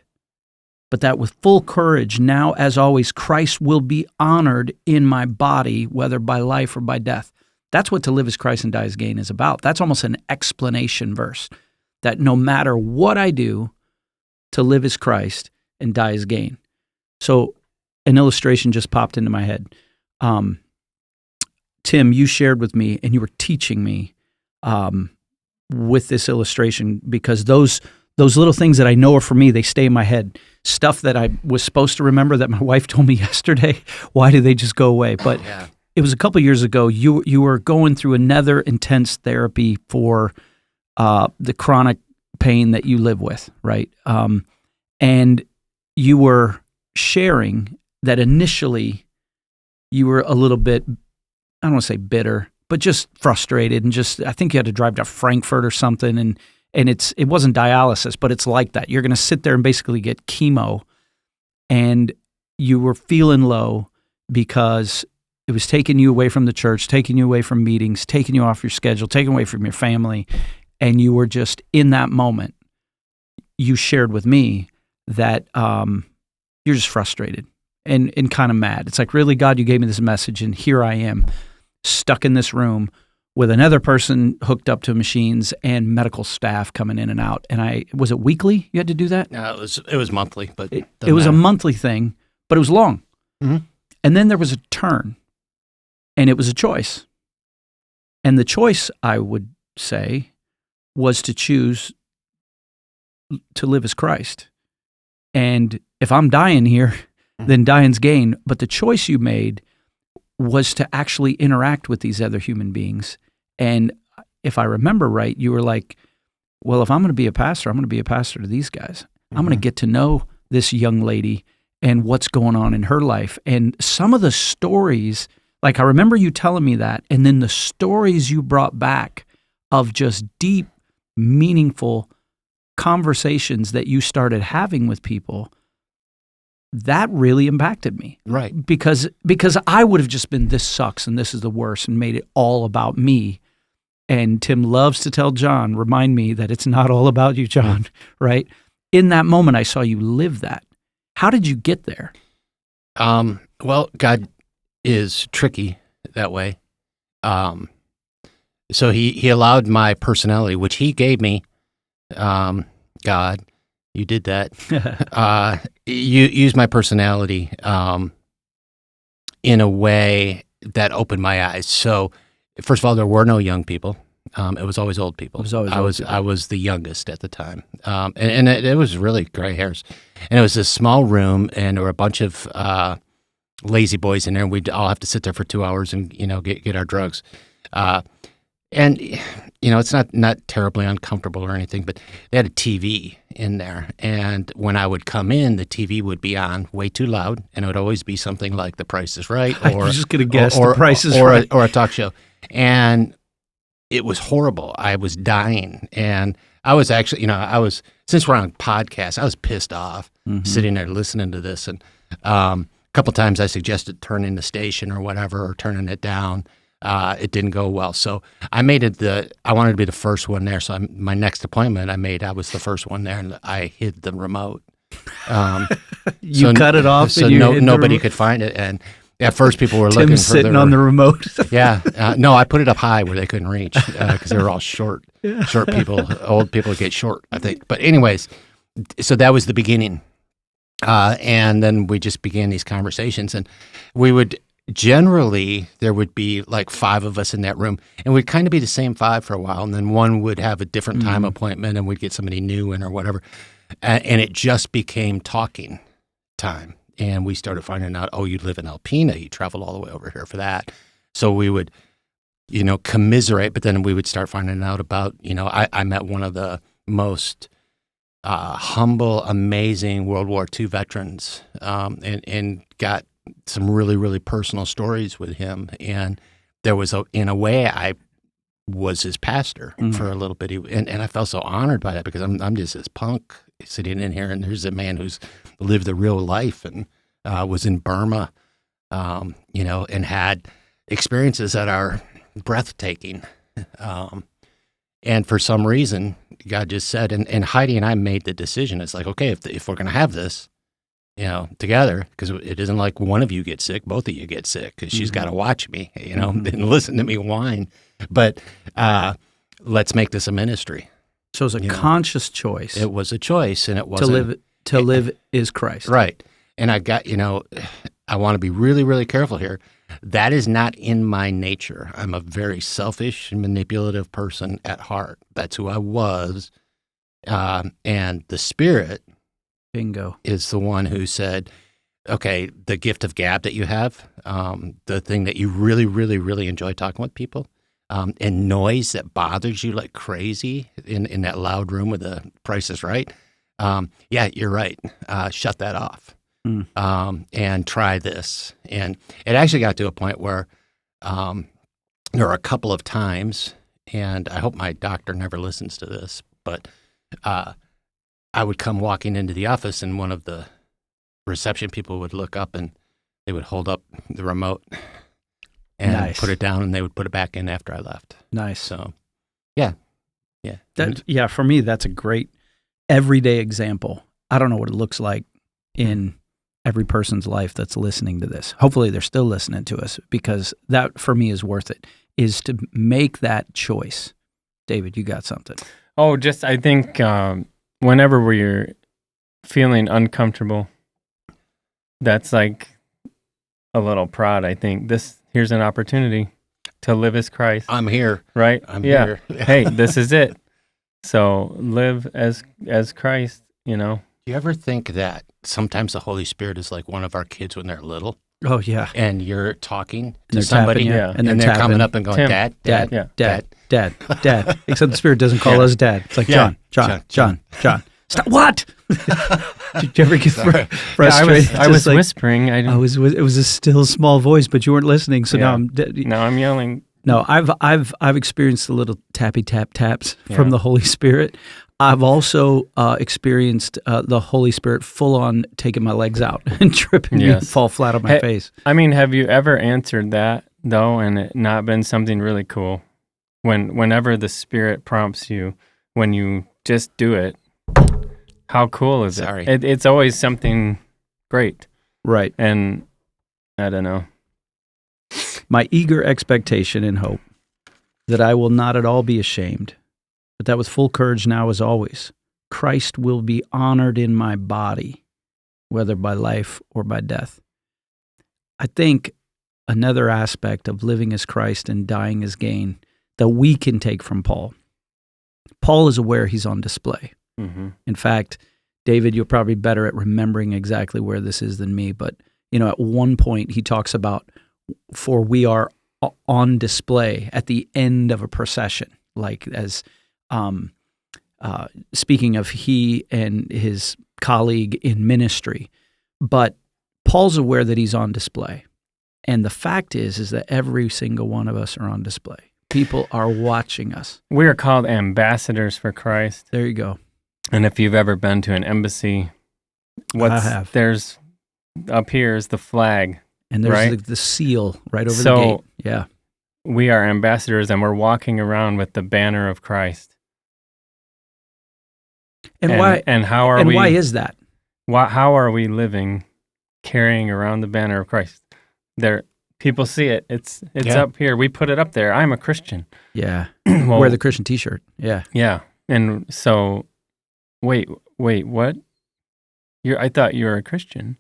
A: but that with full courage, now as always, Christ will be honored in my body, whether by life or by death." That's what to live as Christ and die as gain is about. That's almost an explanation verse. that no matter what I do, to live is Christ and die is gain. So an illustration just popped into my head. Tim, you shared with me and you were teaching me with this illustration, because those little things that I know are for me, they stay in my head. Stuff that I was supposed to remember that my wife told me yesterday, why do they just go away? But it was a couple years ago, you were going through another intense therapy for the chronic pain that you live with, right? And you were sharing that initially you were a little bit, I don't want to say bitter, but just frustrated, and just, I think you had to drive to Frankfurt or something, and it wasn't dialysis, but it's like that. You're going to sit there and basically get chemo, and you were feeling low because it was taking you away from the church, taking you away from meetings, taking you off your schedule, taking away from your family, and you were just in that moment. You shared with me that you're just frustrated and kind of mad. It's like, really, God, you gave me this message, and here I am stuck in this room with another person hooked up to machines and medical staff coming in and out. And was it weekly you had to do that?
B: No, it was monthly, but
A: it was a monthly thing, but it was long.
B: Mm-hmm.
A: And then there was a turn, and it was a choice. And the choice, I would say, was to choose to live as Christ. And if I'm dying here, then dying's gain. But the choice you made was to actually interact with these other human beings. And if I remember right, you were like, well, if I'm going to be a pastor, I'm going to be a pastor to these guys. I'm going to get to know this young lady and what's going on in her life. And some of the stories, like I remember you telling me that, and then the stories you brought back of just deep, meaningful conversations that you started having with people, that really impacted me.
B: Right.
A: Because I would have just been, this sucks and this is the worst, and made it all about me. And Tim loves to tell John, remind me that it's not all about you, John, right? In that moment, I saw you live that. How did you get there?
B: Well, God is tricky that way. So he allowed my personality, which he gave me. God, you did that. You used my personality in a way that opened my eyes. So, first of all, there were no young people. It was always old people. I was the youngest at the time, and it was really gray hairs. And it was this small room, and there were a bunch of lazy boys in there. And we'd all have to sit there for 2 hours and get our drugs. And it's not terribly uncomfortable or anything, but they had a TV in there, and when I would come in, the TV would be on way too loud, and it would always be something like The Price is Right, or
A: I was just gonna guess The Price is Right,
B: or a talk show, and it was horrible. I was dying, and I was actually, since we're on podcasts, I was pissed off sitting there listening to this, and a couple times I suggested turning the station or whatever, or turning it down. It didn't go well. So I made it I wanted to be the first one there. So my next appointment I was the first one there, and I hid the remote.
A: You cut it off
B: so nobody could find it. And at first people were looking for
A: sitting on the remote.
B: Yeah. No, I put it up high where they couldn't reach because they were all short people. Old people get short, I think. But anyways, so that was the beginning. And then we just began these conversations, and we would generally, there would be like 5 of us in that room, and we'd kind of be the same 5 for a while, and then one would have a different time appointment, and we'd get somebody new in or whatever. And it just became talking time. And we started finding out, oh, you live in Alpena, you traveled all the way over here for that. So we would, commiserate, but then we would start finding out about, I met one of the most humble, amazing World War II veterans, and got some really, really personal stories with him. And there was, in a way, I was his pastor for a little bit. And I felt so honored by that, because I'm just this punk sitting in here, and there's a man who's lived the real life and was in Burma, and had experiences that are breathtaking. And for some reason, God just said, and Heidi and I made the decision. It's like, okay, if we're going to have this, together, because it isn't like one of you gets sick, both of you get sick, because she's got to watch me, and listen to me whine. But let's make this a ministry.
A: So it's a conscious choice.
B: It was a choice, and it wasn't
A: to live is Christ.
B: Right. And I got, I want to be really, really careful here. That is not in my nature. I'm a very selfish and manipulative person at heart. That's who I was. And the Spirit
A: Bingo.
B: is the one who said, okay, the gift of gab that you have, the thing that you really, really, really enjoy talking with people, and noise that bothers you like crazy in that loud room with the Price is Right. Yeah, you're right. Shut that off. And try this. And it actually got to a point where there were a couple of times, and I hope my doctor never listens to this, but I would come walking into the office, and one of the reception people would look up, and they would hold up the remote and put it down, and they would put it back in after I left.
A: Nice.
B: So, yeah.
A: For me, that's a great everyday example. I don't know what it looks like in every person's life that's listening to this. Hopefully they're still listening to us, because that for me is worth it, is to make that choice. David, you got something.
C: Oh, I think whenever we're feeling uncomfortable, that's like a little prod. I think here's an opportunity to live as Christ.
B: I'm here.
C: Right?
B: I'm here.
C: Hey, this is it. So live as Christ,
B: Do you ever think that sometimes the Holy Spirit is like one of our kids when they're little?
A: Oh, yeah.
B: And you're talking
A: and
B: to somebody,
A: and
B: they're coming up and going,
C: Tim.
B: Dad.
A: Except the Spirit doesn't call us Dad. It's like, John. Stop. What? Did you ever get frustrated?
C: I was whispering.
A: It was a still small voice, but you weren't listening. So now
C: I'm yelling.
A: No, I've experienced the little tappy taps from the Holy Spirit. I've also experienced the Holy Spirit full on taking my legs out and tripping me and fall flat on my face.
C: I mean, have you ever answered that though, and it not been something really cool? Whenever the Spirit prompts you, when you just do it, how cool is it? It's always something great,
A: right?
C: And I don't know.
A: My eager expectation and hope that I will not at all be ashamed, but that with full courage now as always, Christ will be honored in my body, whether by life or by death. I think another aspect of living as Christ and dying as gain that we can take from Paul. Paul is aware he's on display.
C: Mm-hmm.
A: In fact, David, you're probably better at remembering exactly where this is than me, but at one point he talks about, for we are on display at the end of a procession, like as speaking of he and his colleague in ministry. But Paul's aware that he's on display. And the fact is that every single one of us are on display. People are watching us.
C: We are called ambassadors for Christ.
A: There you go.
C: And if you've ever been to an embassy,
A: I have.
C: There's up here is the flag.
A: And there's
C: right?
A: the seal right over the gate. Yeah.
C: We are ambassadors, and we're walking around with the banner of Christ.
A: And why?
C: And how are we?
A: And why is that?
C: How are we living, carrying around the banner of Christ? People see it. It's up here. We put it up there. I'm a Christian.
A: Yeah. Wear the Christian T-shirt. Yeah.
C: Yeah. And so, wait, what? I thought you were a Christian.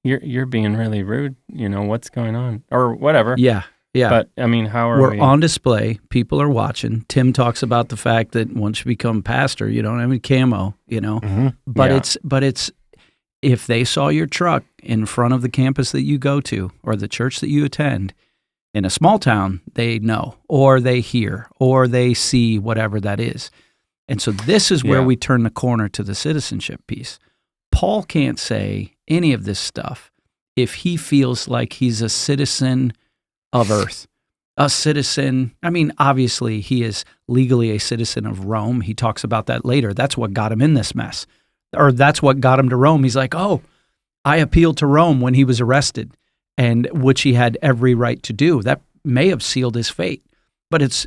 C: You're being really rude. What's going on, or whatever.
A: Yeah.
C: But I mean, how are
A: we're on display? People are watching. Tim talks about the fact that once you become pastor, you don't have any camo.
B: Mm-hmm.
A: But it's if they saw your truck in front of the campus that you go to or the church that you attend in a small town, they know, or they hear, or they see whatever that is. And so this is where we turn the corner to the citizenship piece. Paul can't say any of this stuff if he feels like he's a citizen of earth, a citizen. I mean, obviously he is legally a citizen of Rome. He talks about that later. That's what got him in this mess, or that's what got him to Rome. He's like, I appealed to Rome when he was arrested, and which he had every right to do. That may have sealed his fate, but it's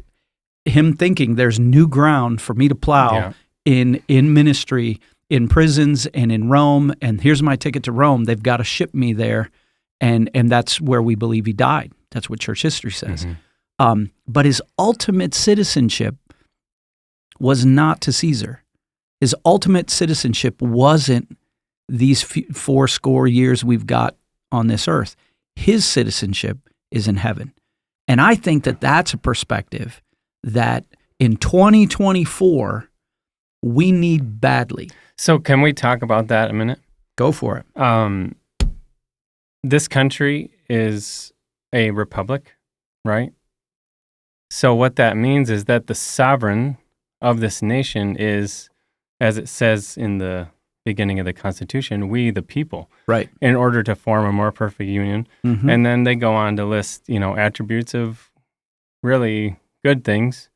A: him thinking there's new ground for me to plow in ministry, in prisons and in Rome, and here's my ticket to Rome. They've got to ship me there, and that's where we believe he died. That's what church history says.
C: Mm-hmm.
A: But his ultimate citizenship was not to Caesar. His ultimate citizenship wasn't these 40 years we've got on this earth. His citizenship is in heaven. And I think that that's a perspective that in 2024, we need badly.
C: So can we talk about that a minute?
A: Go for it.
C: This country is a republic, right? So what that means is that the sovereign of this nation is, as it says in the beginning of the Constitution, we the people.
A: Right.
C: In order to form a more perfect union.
A: Mm-hmm.
C: And then they go on to list, attributes of really good things,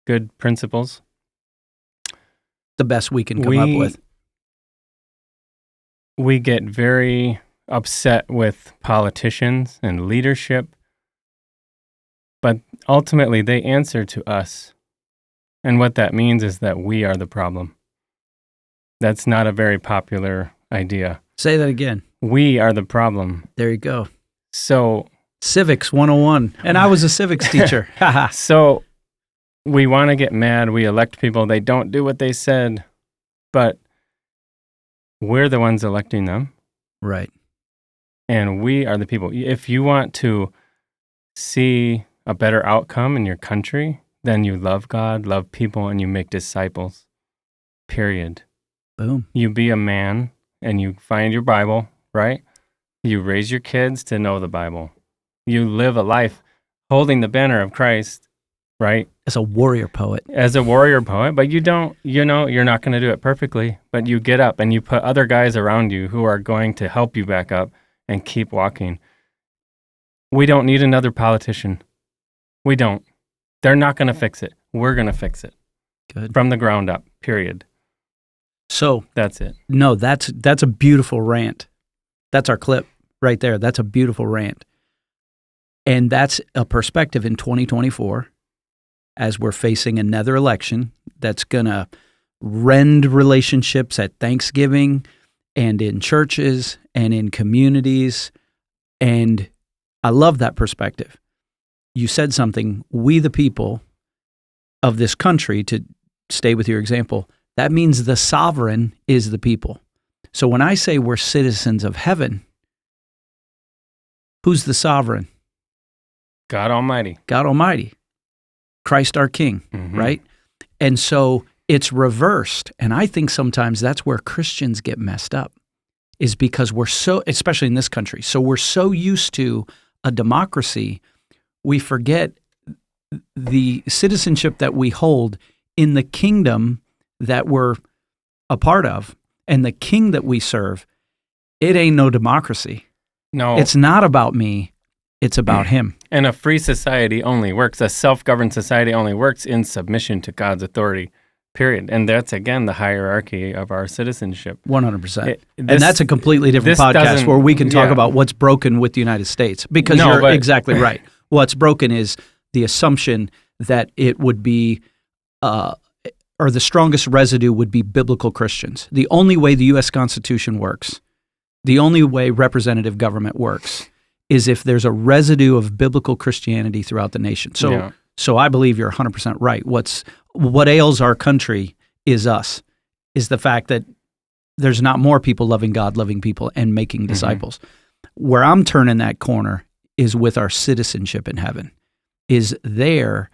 C: good principles.
A: The best we can come up with.
C: We get very upset with politicians and leadership, but ultimately they answer to us. And what that means is that we are the problem. That's not a very popular idea.
A: Say that again.
C: We are the problem.
A: There you go.
C: So
A: Civics 101. And I was a civics teacher.
C: So we want to get mad. We elect people. They don't do what they said, but we're the ones electing them.
A: Right.
C: And we are the people. If you want to see a better outcome in your country, then you love God, love people, and you make disciples. Period.
A: Boom.
C: You be a man and you find your Bible, right? You raise your kids to know the Bible. You live a life holding the banner of Christ, right?
A: As a warrior poet.
C: As a warrior poet, but you don't, you're not going to do it perfectly, but you get up and you put other guys around you who are going to help you back up and keep walking. We don't need another politician. We don't. They're not going to fix it. We're going to fix it.
A: Good.
C: From the ground up, period.
A: So
C: that's it.
A: No, that's a beautiful rant. That's our clip right there. That's a beautiful rant. And that's a perspective in 2024 as we're facing another election that's going to rend relationships at Thanksgiving and in churches and in communities. And I love that perspective. You said something, we the people of this country, to stay with your example, that means the sovereign is the people. So when I say we're citizens of heaven, who's the sovereign?
C: God Almighty.
A: God Almighty. Christ our King, right? And so it's reversed. And I think sometimes that's where Christians get messed up, is because we're so, especially in this country, so we're so used to a democracy, we forget the citizenship that we hold in the kingdom that we're a part of, and the king that we serve. It ain't no democracy.
C: No.
A: It's not about me. It's about him.
C: And a free society only works, a self-governed society only works in submission to God's authority, period. And that's, again, the hierarchy of our citizenship.
A: 100%. And that's a completely different podcast where we can talk about what's broken with the United States. Because you're exactly right. What's broken is the assumption that it would be, or the strongest residue would be biblical Christians. The only way the U.S. Constitution works, the only way representative government works, is if there's a residue of biblical Christianity throughout the nation. So I believe you're 100% right. What ails our country is us, is the fact that there's not more people loving God, loving people, and making disciples. Where I'm turning that corner is with our citizenship in heaven. Is there,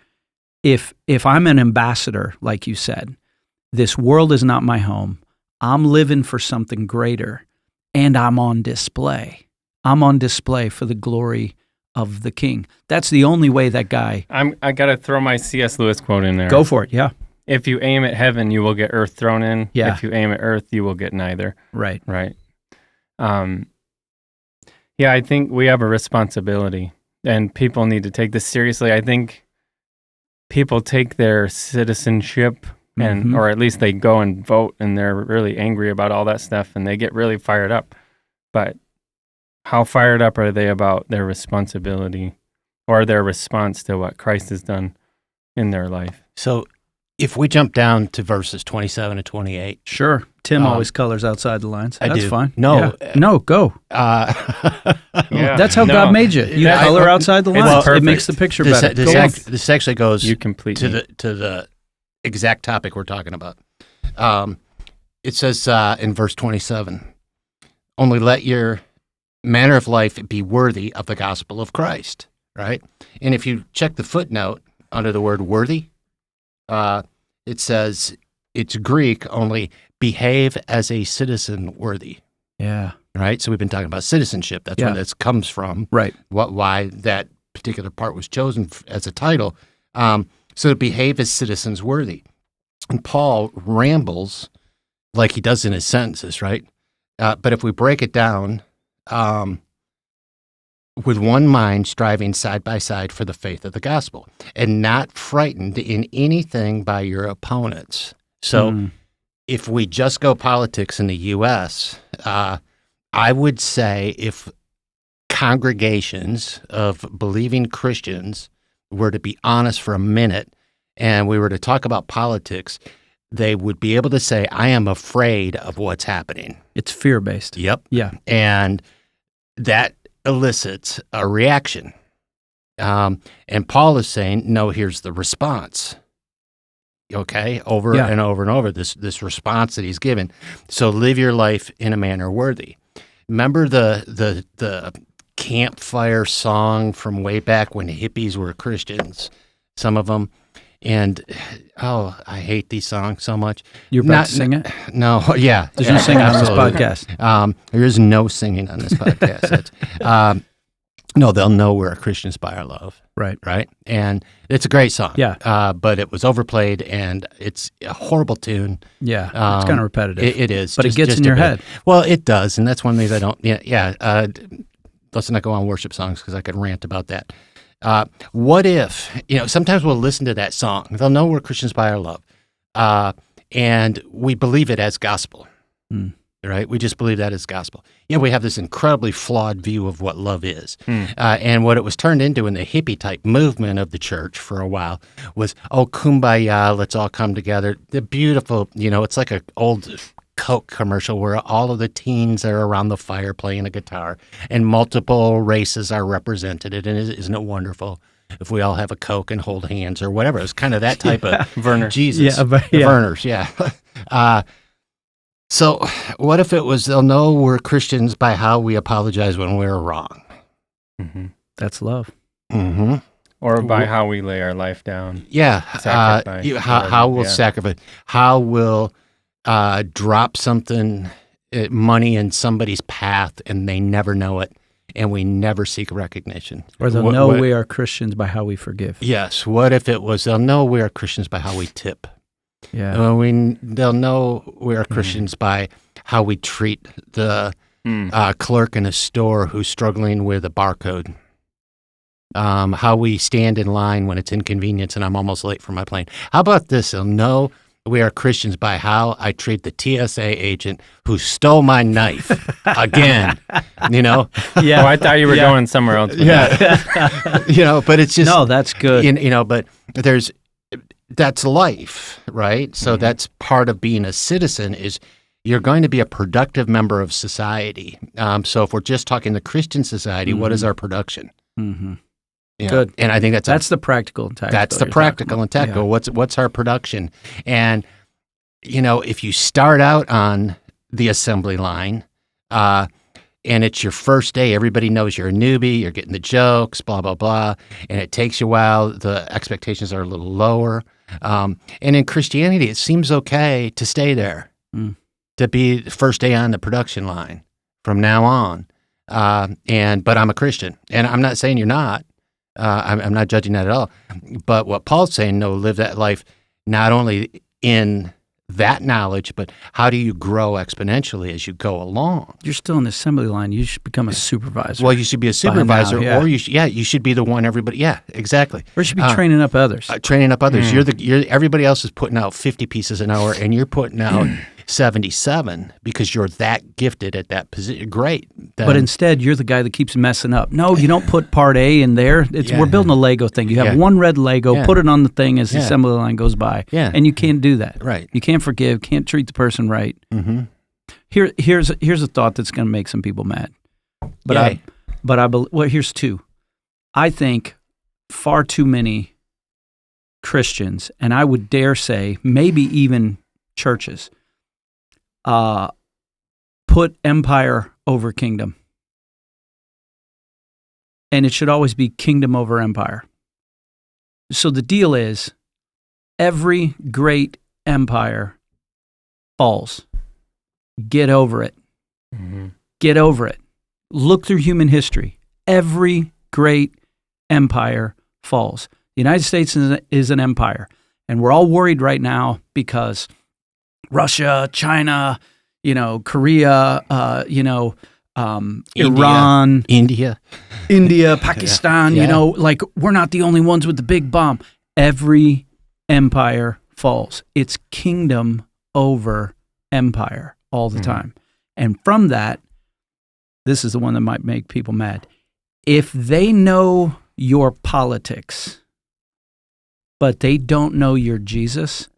A: if I'm an ambassador, like you said, this world is not my home, I'm living for something greater, and I'm on display. I'm on display for the glory of the King. That's the only way that guy...
C: I got to throw my C.S. Lewis quote in there.
A: Go for it, yeah.
C: If you aim at heaven, you will get earth thrown in.
A: Yeah.
C: If you aim at earth, you will get neither.
A: Right.
C: Right. Yeah, I think we have a responsibility, and people need to take this seriously. I think people take their citizenship, and or at least they go and vote, and they're really angry about all that stuff, and they get really fired up. But how fired up are they about their responsibility or their response to what Christ has done in their life?
B: So if we jump down to verses 27 to 28.
A: Sure. Tim always colors outside the lines. That's fine.
B: No.
A: Yeah. No, go. That's how God made you. You color outside the lines. It makes the picture better.
B: This actually goes
C: you complete
B: to the exact topic we're talking about. It says in verse 27, only let your manner of life be worthy of the gospel of Christ, right? And if you check the footnote under the word worthy, it says it's Greek, only behave as a citizen worthy.
A: Yeah.
B: Right? So we've been talking about citizenship. That's where this comes from.
A: Right.
B: Why that particular part was chosen as a title. So to behave as citizens worthy. And Paul rambles like he does in his sentences, right? But if we break it down, with one mind striving side by side for the faith of the gospel, and not frightened in anything by your opponents. So if we just go politics in the U.S., I would say if congregations of believing Christians were to be honest for a minute and we were to talk about politics, they would be able to say, I am afraid of what's happening.
A: It's fear-based.
B: Yep.
A: Yeah.
B: And that elicits a reaction. And Paul is saying, no, here's the response. Okay, over and over and over, this response that he's given. So live your life in a manner worthy. Remember the campfire song from way back when hippies were Christians, some of them. And, I hate these songs so much.
A: You're about to sing it?
B: No, yeah.
A: There's no singing on this podcast.
B: There is no singing on this podcast. No, they'll know we're Christians by our love.
A: Right.
B: Right? And it's a great song.
A: Yeah.
B: But it was overplayed, and it's a horrible tune.
A: Yeah. It's kind of repetitive.
B: It is.
A: But it gets in your head.
B: Well, it does, and that's one of the things I don't, let's not go on worship songs because I could rant about that. What if, sometimes we'll listen to that song. They'll know we're Christians by our love. And we believe it as gospel. Right? We just believe that as gospel. We have this incredibly flawed view of what love is. And what it was turned into in the hippie type movement of the church for a while was, kumbaya, let's all come together. The beautiful, it's like an old Coke commercial where all of the teens are around the fire playing a guitar and multiple races are represented. And isn't it wonderful if we all have a Coke and hold hands or whatever? It's kind of that type of
C: Werner.
B: Jesus. Werners, So what if it was, they'll know we're Christians by how we apologize when we're wrong?
C: Mm-hmm.
A: That's love.
B: Mm-hmm.
C: Or by how we lay our life down.
B: Yeah.
C: Sacrifice.
B: How we'll sacrifice. How we'll drop something, money in somebody's path, and they never know it, and we never seek recognition.
A: Or they'll know we are Christians by how we forgive.
B: Yes. What if it was, they'll know we are Christians by how we tip?
A: Yeah.
B: They'll know we are Christians by how we treat the clerk in a store who's struggling with a barcode. How we stand in line when it's inconvenience and I'm almost late for my plane. How about this? They'll know we are Christians by how I treat the TSA agent who stole my knife again.
A: Yeah.
C: Oh, I thought you were going somewhere else.
B: But it's just
A: no, that's good.
B: But that's life, right? So that's part of being a citizen is you're going to be a productive member of society. So if we're just talking the Christian society, what is our production?
A: Mm-hmm.
B: Good. And I think that's
A: the practical and tactical.
B: That's the practical and tactical. Yeah. What's our production? And, if you start out on the assembly line and it's your first day, everybody knows you're a newbie, you're getting the jokes, blah, blah, blah, and it takes you a while, the expectations are a little lower. And in Christianity, it seems okay to stay there, to be the first day on the production line from now on. But I'm a Christian, and I'm not saying you're not. I'm not judging that at all. But what Paul's saying, no, live that life not only in that knowledge, but how do you grow exponentially as you go along?
A: You're still in the assembly line. You should become a supervisor.
B: Well, you should be a supervisor, or you should be the one everybody. Yeah, exactly.
A: Or you should be training up others.
B: Training up others. Everybody else is putting out 50 pieces an hour, and you're putting out 77 because you're that gifted at that position. Great.
A: But instead, you're the guy that keeps messing up. No, you don't put part A in there. We're building a Lego thing. You have one red Lego, put it on the thing as the assembly line goes by. Yeah. And you can't do that.
B: Right.
A: You can't forgive, can't treat the person right.
B: Mm-hmm.
A: Here's a thought that's going to make some people mad. But here's two. I think far too many Christians, and I would dare say maybe even churches, put empire over kingdom. And it should always be kingdom over empire. So the deal is, every great empire falls. Get over it.
C: Mm-hmm.
A: Get over it. Look through human history. Every great empire falls. The United States is an empire. And we're all worried right now because Russia, China, Korea, Iran, India, Pakistan, like we're not the only ones with the big bomb. Every empire falls. It's kingdom over empire all the time. And from that, this is the one that might make people mad. If they know your politics, but they don't know your Jesus,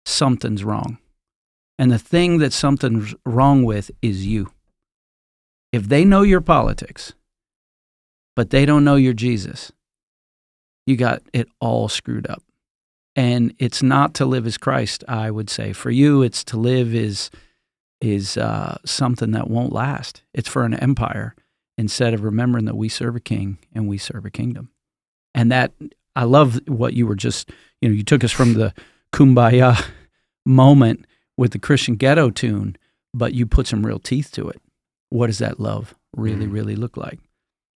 A: something's wrong. And the thing that something's wrong with is you. If they know your politics, but they don't know your Jesus, you got it all screwed up. And it's not to live as Christ, I would say. For you, it's to live is something that won't last. It's for an empire instead of remembering that we serve a king and we serve a kingdom. And that, I love what you were just, you took us from the Kumbaya moment with the Christian ghetto tune, but you put some real teeth to it. What does that love really, really look like?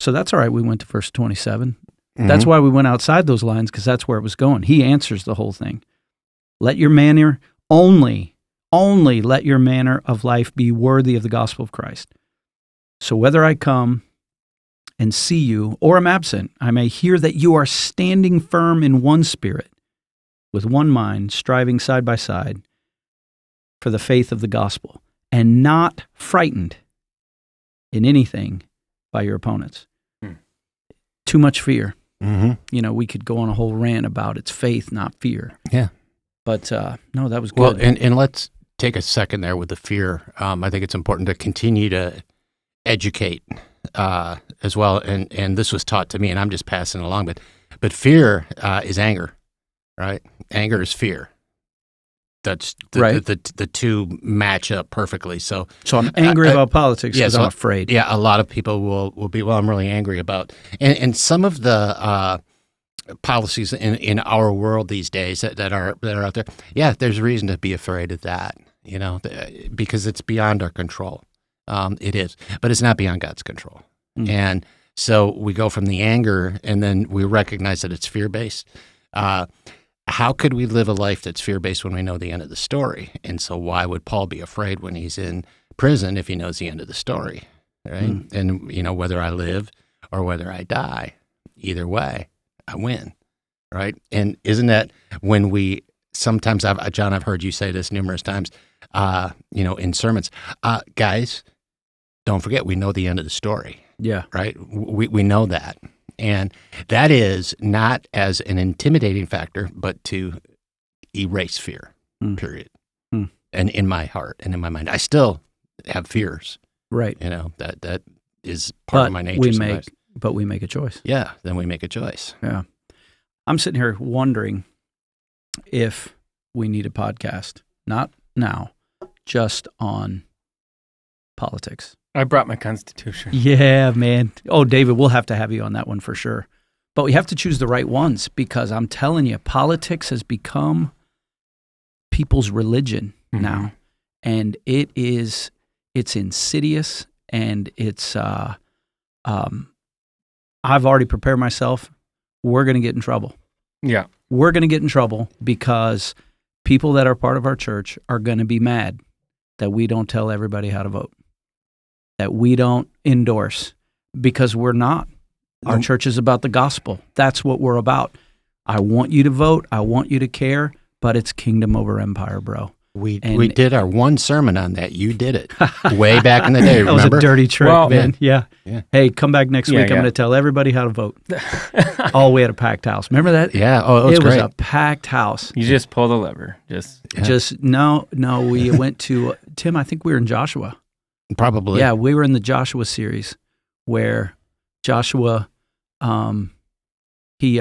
A: So that's all right. We went to verse 27. That's why we went outside those lines, because that's where it was going. He answers the whole thing. Let your manner, only let your manner of life be worthy of the gospel of Christ. So whether I come and see you or am absent, I may hear that you are standing firm in one spirit, with one mind, striving side by side for the faith of the gospel, and not frightened in anything by your opponents. Too much fear. We could go on a whole rant about it's faith, not fear.
B: Yeah.
A: But no, that was good.
B: Well, and let's take a second there with the fear. I think it's important to continue to educate as well. And this was taught to me, and I'm just passing it along. But fear is anger, right? Anger is fear. That's
A: right.
B: The two match up perfectly. So
A: I'm angry about politics because I'm afraid.
B: Yeah, a lot of people will be, I'm really angry about. And some of the policies in our world these days that are out there, yeah, there's reason to be afraid of that, because it's beyond our control. It is, but it's not beyond God's control. And so we go from the anger, and then we recognize that it's fear-based. How could we live a life that's fear-based when we know the end of the story? And so why would Paul be afraid when he's in prison if he knows the end of the story, right? And, whether I live or whether I die, either way, I win, right? And isn't that when we sometimes, John, I've heard you say this numerous times, in sermons, guys, don't forget, we know the end of the story.
A: Yeah.
B: Right? We know that. And that is not as an intimidating factor, but to erase fear, period. And in my heart and in my mind, I still have fears.
A: Right.
B: That is part of my nature.
A: But we make a choice.
B: Yeah, then we make a choice.
A: Yeah. I'm sitting here wondering if we need a podcast, not now, just on politics.
C: I brought my Constitution.
A: Yeah, man. Oh, David, we'll have to have you on that one for sure. But we have to choose the right ones, because I'm telling you, politics has become people's religion now. And it's insidious, and it's, I've already prepared myself. We're going to get in trouble.
C: Yeah.
A: We're going to get in trouble because people that are part of our church are going to be mad that we don't tell everybody how to vote, that we don't endorse, because we're not. Our church is about the gospel. That's what we're about. I want you to vote. I want you to care, but it's kingdom over empire, bro.
B: We did our one sermon on that. You did it way back in the day, remember?
A: That was a dirty trick, man. Yeah. Hey, come back next week. I'm going to tell everybody how to vote. Oh, we had a packed house. Remember that?
B: Yeah. Oh, it was great.
A: Was a packed house.
C: You just pull the lever.
A: No, we went to, Tim, I think we were in Joshua.
B: Probably.
A: Yeah, we were in the Joshua series where Joshua, he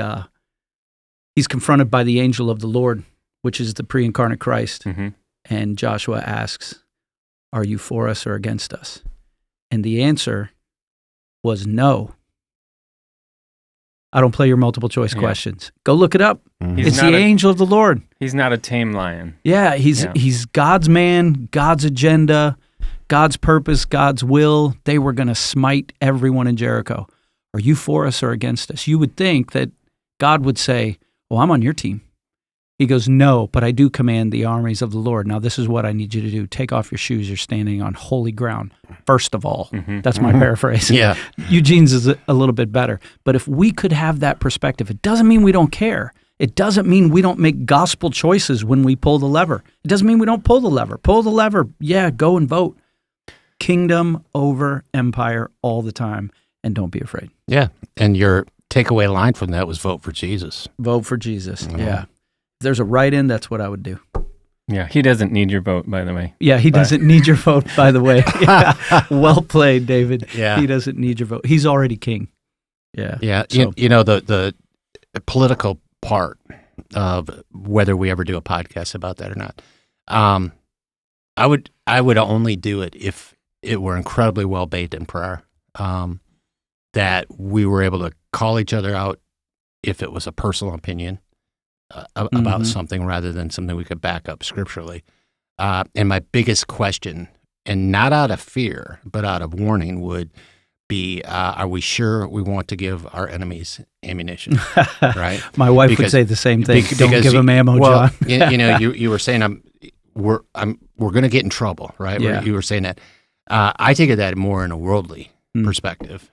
A: he's confronted by the angel of the Lord, which is the pre-incarnate Christ.
C: Mm-hmm.
A: And Joshua asks, are you for us or against us? And the answer was no. I don't play your multiple choice questions. Go look it up.
B: Mhm.
A: It's the angel of the Lord.
C: He's not a tame lion.
A: Yeah, he's God's man, God's agenda, God's purpose, God's will. They were going to smite everyone in Jericho. Are you for us or against us? You would think that God would say, well, I'm on your team. He goes, no, but I do command the armies of the Lord. Now, this is what I need you to do. Take off your shoes. You're standing on holy ground, first of all.
C: Mm-hmm.
A: That's my paraphrase.
B: Yeah.
A: Eugene's is a little bit better. But if we could have that perspective, it doesn't mean we don't care. It doesn't mean we don't make gospel choices when we pull the lever. It doesn't mean we don't pull the lever. Pull the lever. Yeah, go and vote. Kingdom over empire all the time. And don't be afraid.
B: Yeah. And your takeaway line from that was vote for Jesus.
A: Vote for Jesus. Yeah. If there's a write-in, that's what I would do.
C: Yeah, he doesn't need your vote, by the way.
A: Yeah, he doesn't need your vote, by the way. Yeah. Well played, David.
B: Yeah.
A: He doesn't need your vote. He's already king. Yeah.
B: Yeah.
A: So,
B: You know, the political part of whether we ever do a podcast about that or not. I would only do it if it were incredibly well baked in prayer. That we were able to call each other out if it was a personal opinion about something rather than something we could back up scripturally. And my biggest question, and not out of fear, but out of warning, would be, are we sure we want to give our enemies ammunition, right?
A: My wife would say the same thing. Don't give them ammo,
B: well,
A: John.
B: you know, you were saying we're going to get in trouble, right?
A: Yeah.
B: You were saying that. I take it that more in a worldly perspective.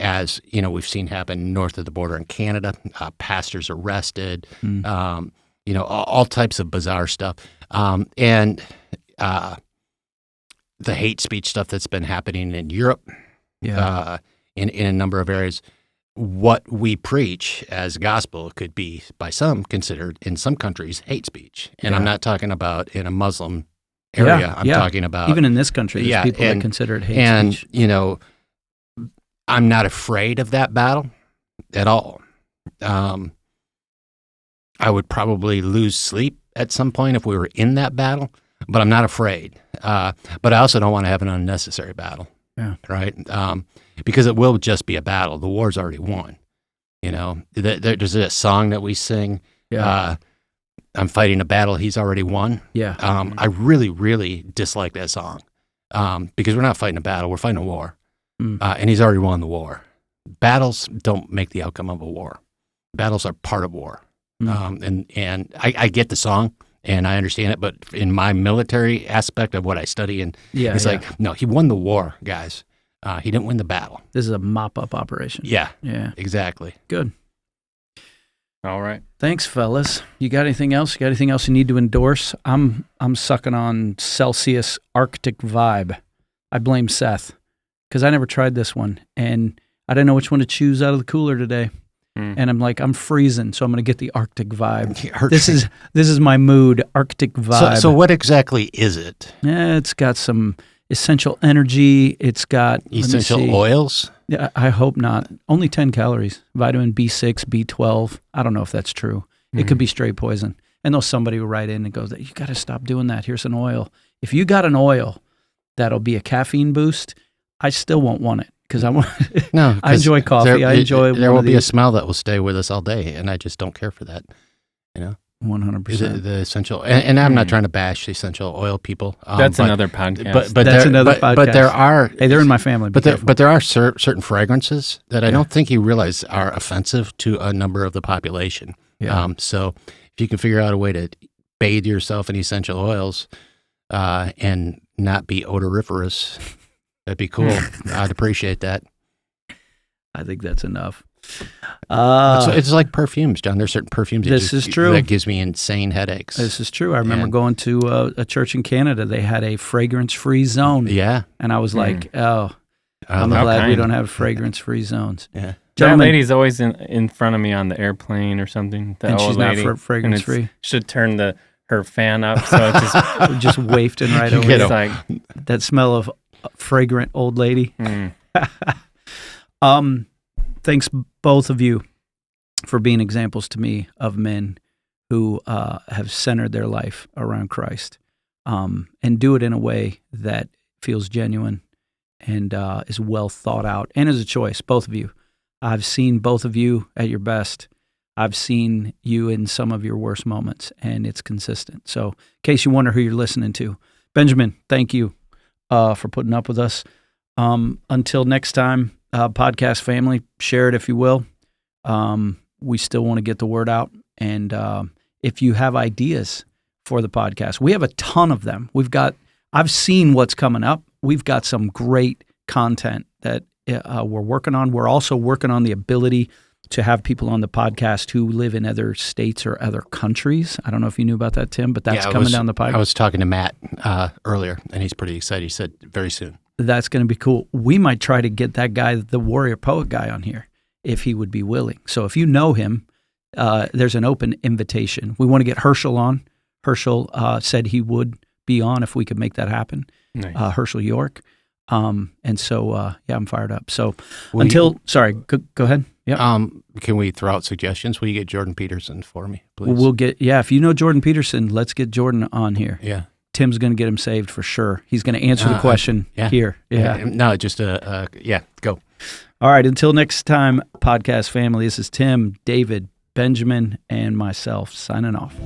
B: As you know, we've seen happen north of the border in Canada, pastors arrested, you know, all types of bizarre stuff, and the hate speech stuff that's been happening in Europe, in a number of areas. What we preach as gospel could be, by some, considered in some countries hate speech, and I'm not talking about in a Muslim area. I'm talking about
A: even in this country, there's people that consider it hate speech.
B: And you know, I'm not afraid of that battle at all. I would probably lose sleep at some point if we were in that battle, but I'm not afraid. But I also don't want to have an unnecessary battle, right? Because it will just be a battle. The war's already won. You know, there's a song that we sing, I'm fighting a battle he's already won.
A: Yeah.
B: I really, really dislike that song because we're not fighting a battle, we're fighting a war. And he's already won the war. Battles don't make the outcome of a war. Battles are part of war. And I get the song and I understand it, but in my military aspect of what I study, and it's like, no, he won the war, guys. He didn't win the battle.
A: This is a mop-up operation.
B: Yeah.
A: Yeah.
B: Exactly.
A: Good.
C: All right.
A: Thanks, fellas. You got anything else? You got anything else you need to endorse? I'm sucking on Celsius Arctic Vibe. I blame Seth because I never tried this one, and I didn't know which one to choose out of the cooler today. And I'm like, I'm freezing, so I'm going to get the Arctic Vibe. This is my mood, Arctic Vibe.
B: So what exactly is it?
A: Yeah, it's got some essential energy. It's got
B: essential oils.
A: Yeah, I hope not. Only 10 calories. Vitamin B6, B12. I don't know if that's true. It could be straight poison. And there's somebody who write in and goes, you got to stop doing that. Here's an oil. If you got an oil that'll be a caffeine boost, I still won't want it because I want.
B: No,
A: I enjoy coffee. I enjoy.
B: There will be a smell that will stay with us all day, and I just don't care for that. You know,
A: 100%.
B: The essential, and I'm not trying to bash the essential oil people.
C: That's another podcast.
B: But
A: that's another podcast.
B: But there are.
A: Hey, they're in my family.
B: But there are certain fragrances that I don't think you realize are offensive to a number of the population.
A: Yeah.
B: So if you can figure out a way to bathe yourself in essential oils, and not be odoriferous, that'd be cool. I'd appreciate that.
A: I think that's enough.
B: It's like perfumes, John. There's certain perfumes that gives me insane headaches.
A: This is true. I remember going to a church in Canada. They had a fragrance-free zone.
B: Yeah.
A: And I was like, I'm glad we don't have fragrance-free zones.
B: Yeah.
C: That lady's always in front of me on the airplane or something.
A: And she's not fragrance-free.
C: Should turn her fan up so it
A: just wafting right over.
C: It's like
A: that smell of fragrant old lady. Thanks both of you for being examples to me of men who have centered their life around Christ, and do it in a way that feels genuine and is well thought out and is a choice, both of you. I've seen both of you at your best. I've seen you in some of your worst moments, and it's consistent. So in case you wonder who you're listening to, Benjamin, thank you for putting up with us. Until next time, podcast family, share it if you will. We still want to get the word out. And if you have ideas for the podcast, we have a ton of them. I've seen what's coming up. We've got some great content that we're working on. We're also working on the ability to have people on the podcast who live in other states or other countries. I don't know if you knew about that, Tim, but that's coming down the pipe.
B: I was talking to Matt earlier, and he's pretty excited. He said very soon.
A: That's going to be cool. We might try to get that guy, the warrior poet guy, on here if he would be willing. So if you know him, there's an open invitation. We want to get Herschel on. Herschel said he would be on if we could make that happen.
C: Nice.
A: Herschel York. And so, I'm fired up. So sorry, go ahead. Yeah.
B: Can we throw out suggestions? Will you get Jordan Peterson for me, please?
A: We'll if you know Jordan Peterson, let's get Jordan on here.
B: Yeah.
A: Tim's going to get him saved for sure. He's going to answer the question here. Yeah.
B: No, just go.
A: All right. Until next time, podcast family, this is Tim, David, Benjamin, and myself signing off.